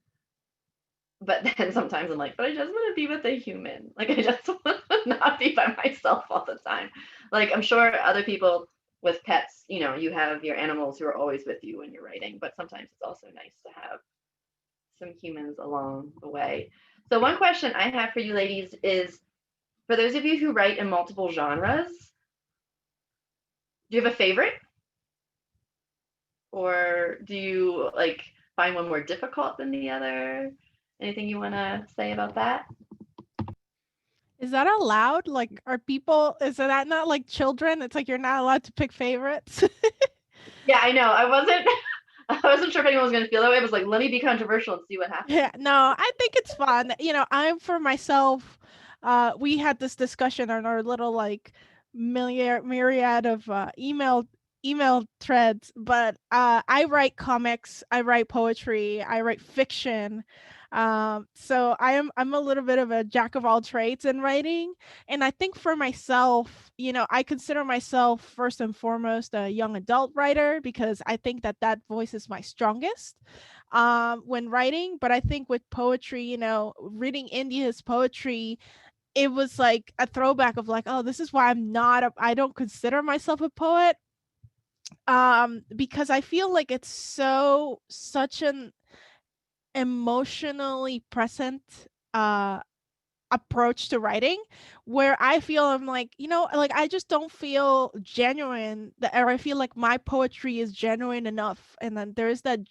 But then sometimes I'm like, but I just want to be with a human. Like, I just want to not be by myself all the time. Like, I'm sure other people with pets, you know, you have your animals who are always with you when you're writing, but sometimes it's also nice to have some humans along the way. So one question I have for you ladies is, for those of you who write in multiple genres, do you have a favorite? Or do you like find one more difficult than the other? Anything you want to say about that? Is that allowed? Like, are people, is that not like children? It's like you're not allowed to pick favorites. Yeah, I know. I wasn't sure if anyone was going to feel that way. I was like, let me be controversial and see what happens. Yeah, no, I think it's fun. You know, I'm for myself, we had this discussion on our little like myriad of email threads, but I write comics, I write poetry, I write fiction. So I'm a little bit of a jack of all trades in writing. And I think for myself, you know, I consider myself first and foremost a young adult writer because I think that voice is my strongest when writing. But I think with poetry, you know, reading India's poetry, it was like a throwback of like, oh, this is why I don't consider myself a poet. Because I feel like it's such an emotionally present approach to writing, where I feel I'm like, you know, like I just don't feel genuine, or I feel like my poetry is genuine enough, and then there's that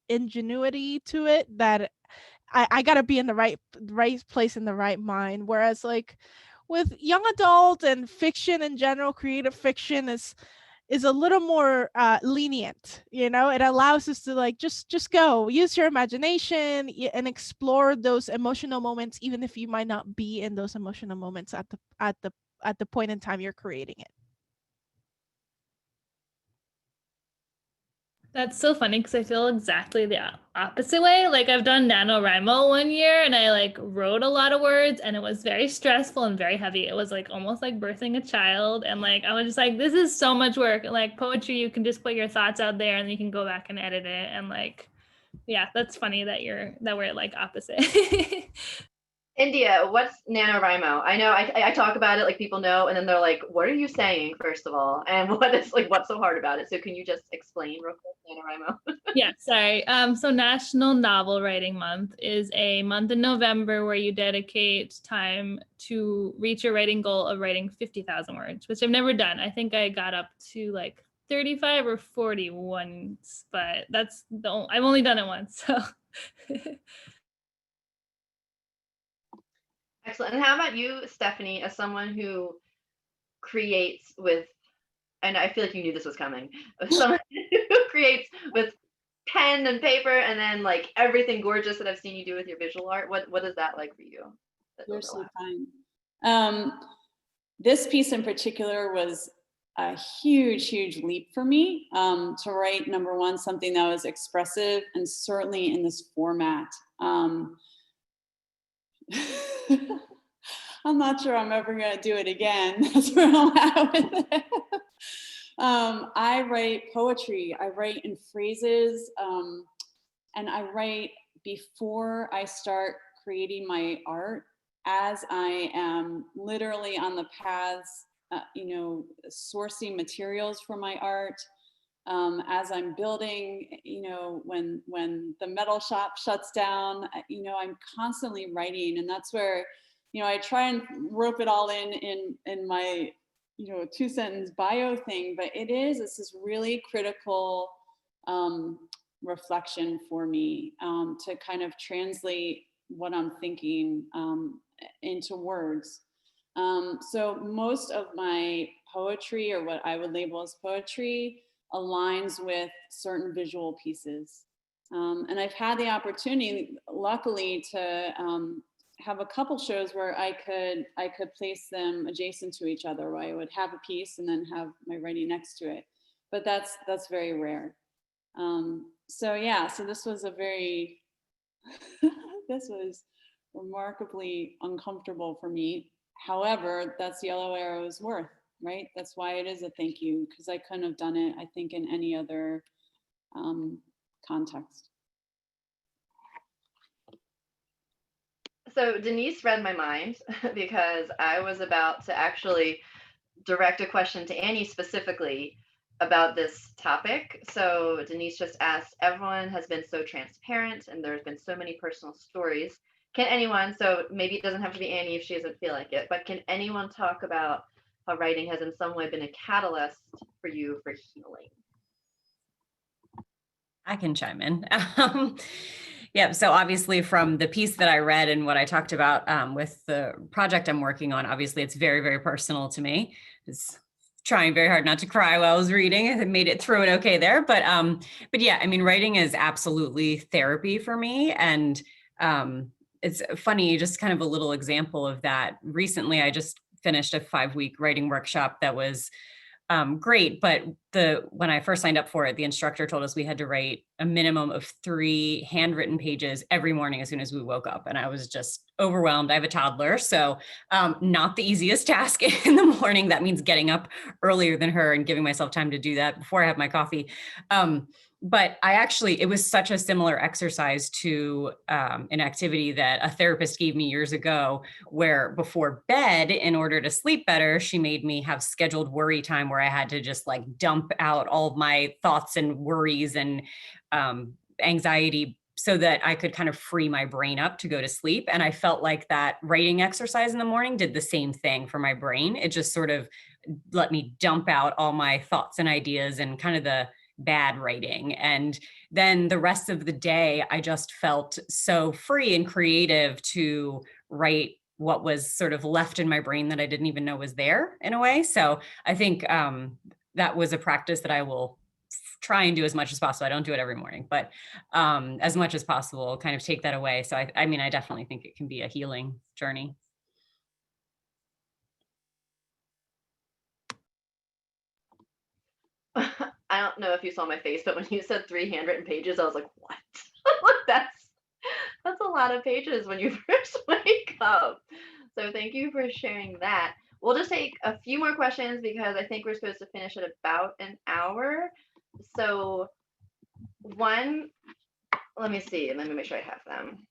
ingenuity to it that I gotta be in the right place in the right mind. Whereas like with young adult and fiction in general, creative fiction is a little more lenient. You know, it allows us to like just go use your imagination and explore those emotional moments, even if you might not be in those emotional moments at the point in time you're creating it. That's so funny because I feel exactly the opposite way. Like I've done NaNoWriMo 1 year and I like wrote a lot of words and it was very stressful and very heavy. It was like almost like birthing a child. And like I was just like, this is so much work. Like poetry, you can just put your thoughts out there and you can go back and edit it. And like, yeah, that's funny that we're like opposite. India, what's NaNoWriMo? I know I talk about it, like people know, and then they're like, what are you saying, first of all? And what's so hard about it? So can you just explain real quick, NaNoWriMo? Yeah, sorry. So National Novel Writing Month is a month in November where you dedicate time to reach your writing goal of writing 50,000 words, which I've never done. I think I got up to like 35 or 40 once, but I've only done it once. So Excellent. And how about you, Stephanie, as someone who creates with, and I feel like you knew this was coming, someone who creates with pen and paper and then like everything gorgeous that I've seen you do with your visual art. What is that like for you? You're so kind. This piece in particular was a huge leap for me to write, number one, something that was expressive and certainly in this format. I'm not sure I'm ever going to do it again. That's where I'm at with it. I write poetry. I write in phrases, and I write before I start creating my art, as I am literally on the paths, sourcing materials for my art. As I'm building, when the metal shop shuts down, I'm constantly writing, and that's where, I try and rope it all in my, 2-sentence bio thing, but it's this really critical reflection for me to kind of translate what I'm thinking into words. So most of my poetry, or what I would label as poetry, aligns with certain visual pieces. And I've had the opportunity, luckily, to have a couple shows where I could place them adjacent to each other, where I would have a piece and then have my writing next to it. But that's very rare. So this was this was remarkably uncomfortable for me. However, that's Yellow Arrow's worth, right? That's why it is a thank you, because I couldn't have done it, I think, in any other context. So Denese read my mind because I was about to actually direct a question to Annie specifically about this topic. So Denise just asked, everyone has been so transparent and there's been so many personal stories. Can anyone, so maybe it doesn't have to be Annie if she doesn't feel like it, but can anyone talk about how writing has in some way been a catalyst for you for healing? I can chime in. Yeah, so obviously from the piece that I read and what I talked about with the project I'm working on, obviously it's very, very personal to me. It's trying very hard not to cry while I was reading. I made it through it okay there. But yeah, I mean, writing is absolutely therapy for me. And it's funny, just kind of a little example of that. Recently, I just finished a 5-week writing workshop that was great. But when I first signed up for it, the instructor told us we had to write a minimum of 3 handwritten pages every morning as soon as we woke up. And I was just overwhelmed. I have a toddler, so not the easiest task in the morning. That means getting up earlier than her and giving myself time to do that before I have my coffee. But it was such a similar exercise to an activity that a therapist gave me years ago, where before bed, in order to sleep better, she made me have scheduled worry time where I had to just like dump out all of my thoughts and worries and anxiety so that I could kind of free my brain up to go to sleep. And I felt like that writing exercise in the morning did the same thing for my brain. It just sort of let me dump out all my thoughts and ideas and kind of the bad writing. And then the rest of the day, I just felt so free and creative to write what was sort of left in my brain that I didn't even know was there in a way. So I think that was a practice that I will try and do as much as possible. I don't do it every morning, but as much as possible, kind of take that away. So I mean, I definitely think it can be a healing journey. I don't know if you saw my face, but when you said 3 handwritten pages, I was like, what? That's a lot of pages when you first wake up. So thank you for sharing that. We'll just take a few more questions because I think we're supposed to finish at about an hour. So one, let me see, let me make sure I have them.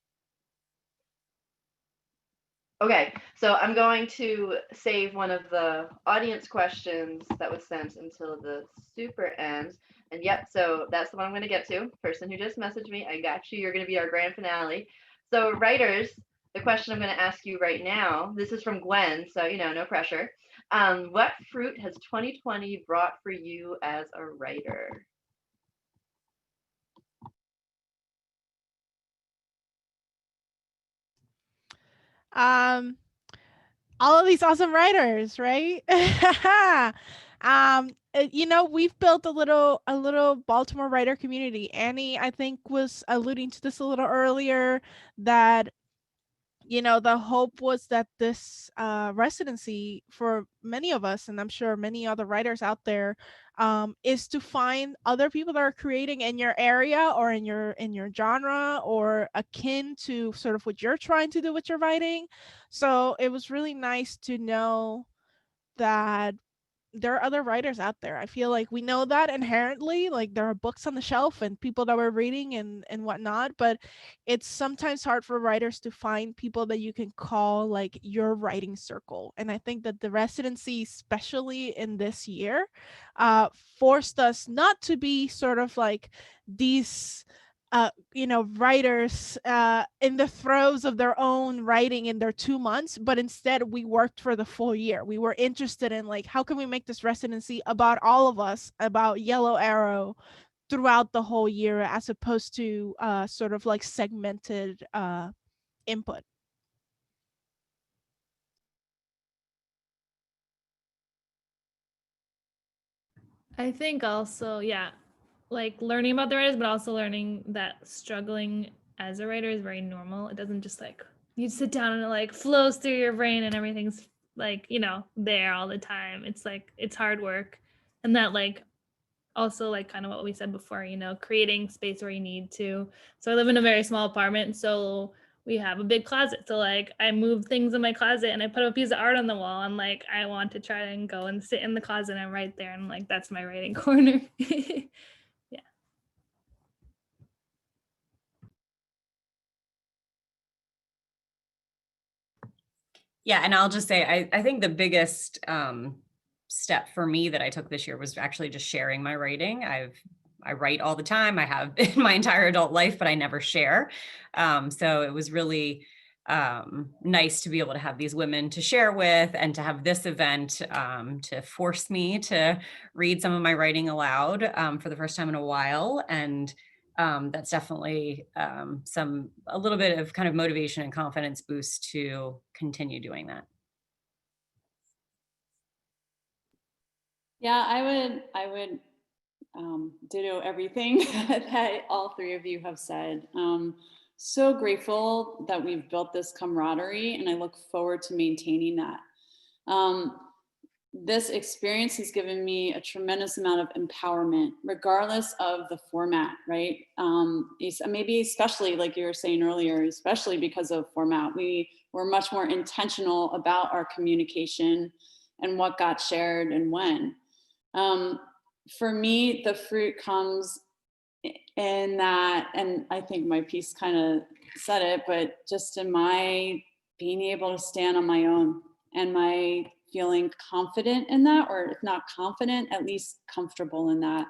Okay, so I'm going to save one of the audience questions that was sent until the super end. And yep, so that's the one I'm going to get to. Person who just messaged me, I got you. You're going to be our grand finale. So writers, the question I'm going to ask you right now, this is from Gwen, so no pressure. What fruit has 2020 brought for you as a writer? All of these awesome writers, right? We've built a little Baltimore writer community. Annie, I think, was alluding to this a little earlier, that the hope was that this residency for many of us, and I'm sure many other writers out there, is to find other people that are creating in your area or in your genre or akin to sort of what you're trying to do with your writing. So it was really nice to know that there are other writers out there. I feel like we know that inherently, like there are books on the shelf and people that we're reading and whatnot, but it's sometimes hard for writers to find people that you can call like your writing circle. And I think that the residency, especially in this year, forced us not to be sort of like these writers in the throes of their own writing in their 2 months, but instead we worked for the full year. We were interested in like, how can we make this residency about all of us, about Yellow Arrow throughout the whole year, as opposed to sort of like segmented input. I think also, yeah, like learning about the writers, but also learning that struggling as a writer is very normal. It doesn't just like you sit down and it like flows through your brain and everything's like, there all the time. It's like, it's hard work. And that like also like kind of what we said before, creating space where you need to. So I live in a very small apartment. So we have a big closet. So like I move things in my closet and I put a piece of art on the wall and like I want to try and go and sit in the closet and write there. And like that's my writing corner. Yeah. Yeah, and I'll just say, I think the biggest step for me that I took this year was actually just sharing my writing. I write all the time. I have in my entire adult life, but I never share. So it was really nice to be able to have these women to share with, and to have this event to force me to read some of my writing aloud for the first time in a while. And that's definitely a little bit of kind of motivation and confidence boost to continue doing that. Yeah, I would ditto everything that all three of you have said. So grateful that we've built this camaraderie, and I look forward to maintaining that. This experience has given me a tremendous amount of empowerment, regardless of the format, right? Maybe especially, like you were saying earlier, especially because of format, we were much more intentional about our communication and what got shared and when. For me, the fruit comes in that, and I think my piece kind of said it, but just in my being able to stand on my own, and my feeling confident in that, or if not confident, at least comfortable in that.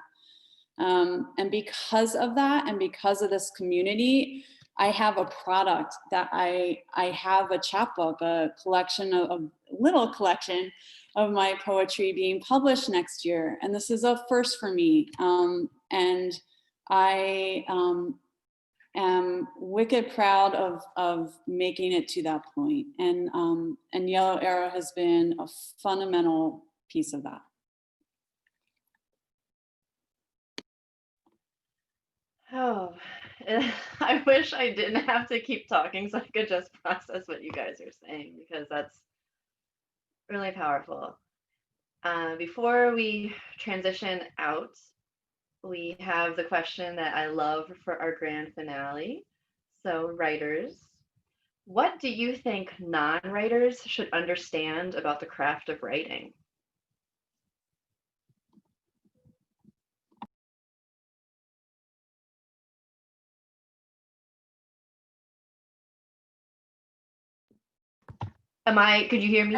And because of that, and because of this community, I have a product that I have a chapbook, a little collection of my poetry being published next year. And this is a first for me. And I am wicked proud of making it to that point. And Yellow Arrow has been a fundamental piece of that. Oh, I wish I didn't have to keep talking so I could just process what you guys are saying, because that's really powerful. Before we transition out, we have the question that I love for our grand finale. So, writers, what do you think non-writers should understand about the craft of writing? Could you hear me?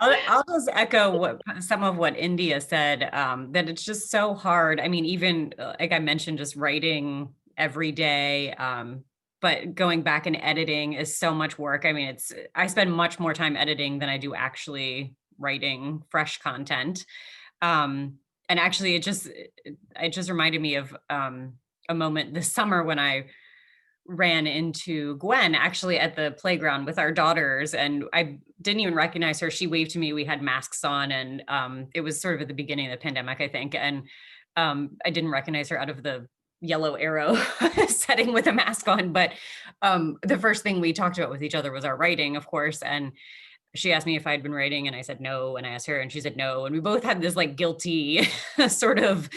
I'll just echo some of what India said, that it's just so hard. I mean, even like I mentioned, just writing every day, but going back and editing is so much work. I mean, I spend much more time editing than I do actually writing fresh content. And actually, it just reminded me of a moment this summer when I ran into Gwen actually at the playground with our daughters, and I didn't even recognize her. She waved to me. We had masks on, and it was sort of at the beginning of the pandemic, I think. And I didn't recognize her out of the Yellow Arrow setting with a mask on. But the first thing we talked about with each other was our writing, of course. And she asked me if I'd been writing, and I said no, and I asked her and she said no, and we both had this like guilty sort of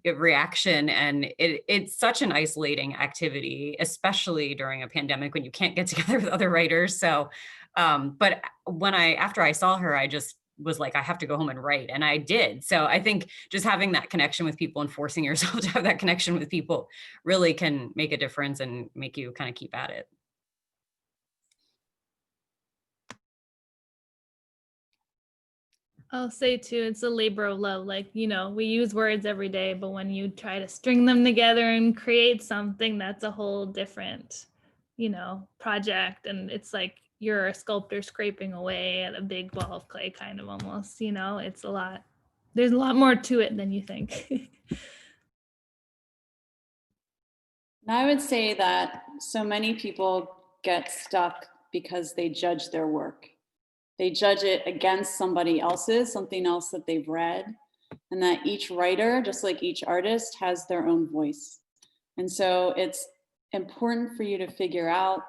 reaction. And it's such an isolating activity, especially during a pandemic when you can't get together with other writers. So but after I saw her, I just was like, I have to go home and write, and I did. So I think just having that connection with people and forcing yourself to have that connection with people really can make a difference and make you kind of keep at it. I'll say too, it's a labor of love. Like, we use words every day, but when you try to string them together and create something, that's a whole different, project. And it's like you're a sculptor scraping away at a big ball of clay, kind of almost, it's a lot. There's a lot more to it than you think. And I would say that so many people get stuck because they judge their work. They judge it against somebody else's, something else that they've read, and that each writer, just like each artist, has their own voice. And so it's important for you to figure out,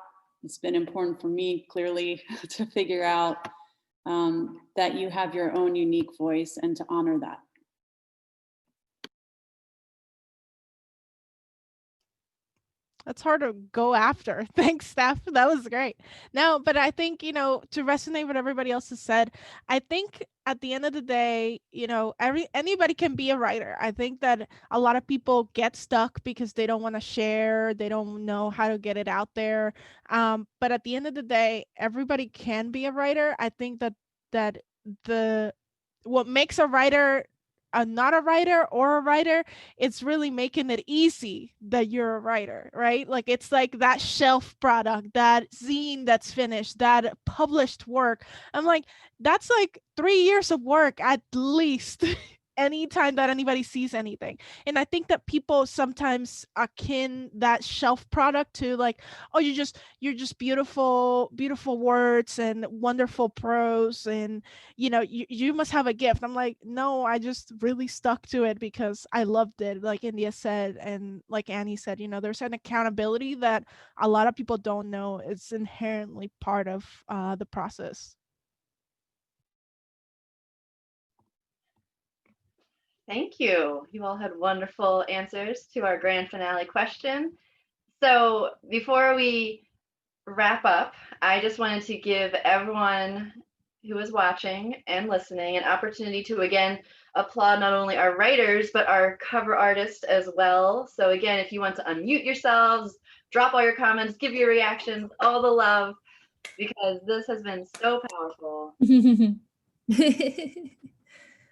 it's been important for me clearly to figure out that you have your own unique voice and to honor that. That's hard to go after. Thanks, Steph. That was great. No, but I think, to resonate with everybody else has said, I think at the end of the day, anybody can be a writer. I think that a lot of people get stuck because they don't want to share. They don't know how to get it out there. But at the end of the day, everybody can be a writer. I think that what makes a writer not a writer or a writer, it's really making it easy that you're a writer, right? Like it's like that shelf product, that zine that's finished, that published work. I'm like, that's like 3 years of work at least. Anytime that anybody sees anything. And I think that people sometimes akin that shelf product to like, oh, you're just beautiful words and wonderful prose, and you must have a gift. I'm like, no, I just really stuck to it because I loved it, like India said, and like Annie said, there's an accountability that a lot of people don't know is inherently part of the process. Thank you. You all had wonderful answers to our grand finale question. So before we wrap up, I just wanted to give everyone who is watching and listening an opportunity to again applaud not only our writers, but our cover artists as well. So again, if you want to unmute yourselves, drop all your comments, give your reactions, all the love, because this has been so powerful.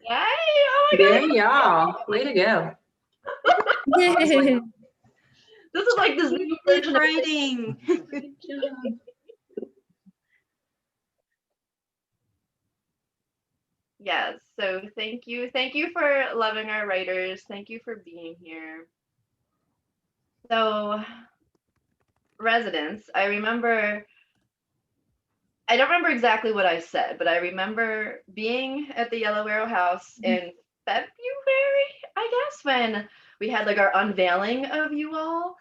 Yay! Oh my God! Yay, y'all. Way to go. This is like this new version of writing. Good job. Yes. So thank you. Thank you for loving our writers. Thank you for being here. So residence, I don't remember exactly what I said, but I remember being at the Yellow Arrow House in February, I guess, when we had like our unveiling of you all.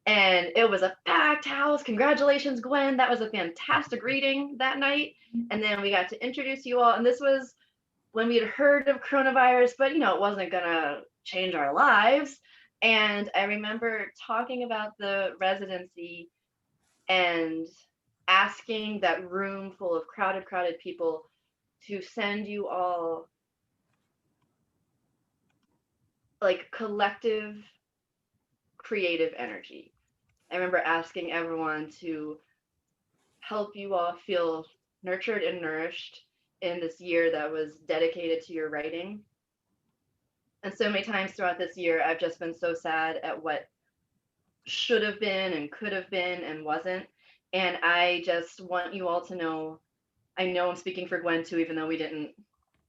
And it was a packed house. Congratulations, Gwen. That was a fantastic reading that night. And then we got to introduce you all. And this was when we had heard of coronavirus, but it wasn't gonna change our lives. And I remember talking about the residency and asking that room full of crowded people to send you all like collective creative energy. I remember asking everyone to help you all feel nurtured and nourished in this year that was dedicated to your writing. And so many times throughout this year, I've just been so sad at what should have been and could have been and wasn't. And I just want you all to know, I know I'm speaking for Gwen too, even though we didn't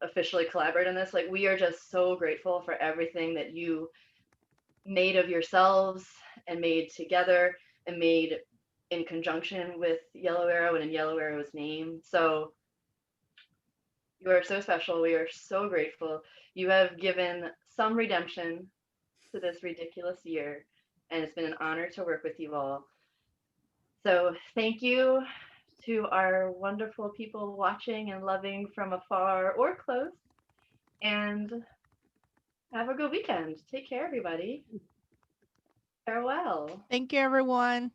officially collaborate on this. Like, we are just so grateful for everything that you made of yourselves and made together and made in conjunction with Yellow Arrow and in Yellow Arrow's name. So you are so special. We are so grateful. You have given some redemption to this ridiculous year, and it's been an honor to work with you all. So thank you to our wonderful people watching and loving from afar or close, and have a good weekend. Take care, everybody. Farewell. Thank you, everyone.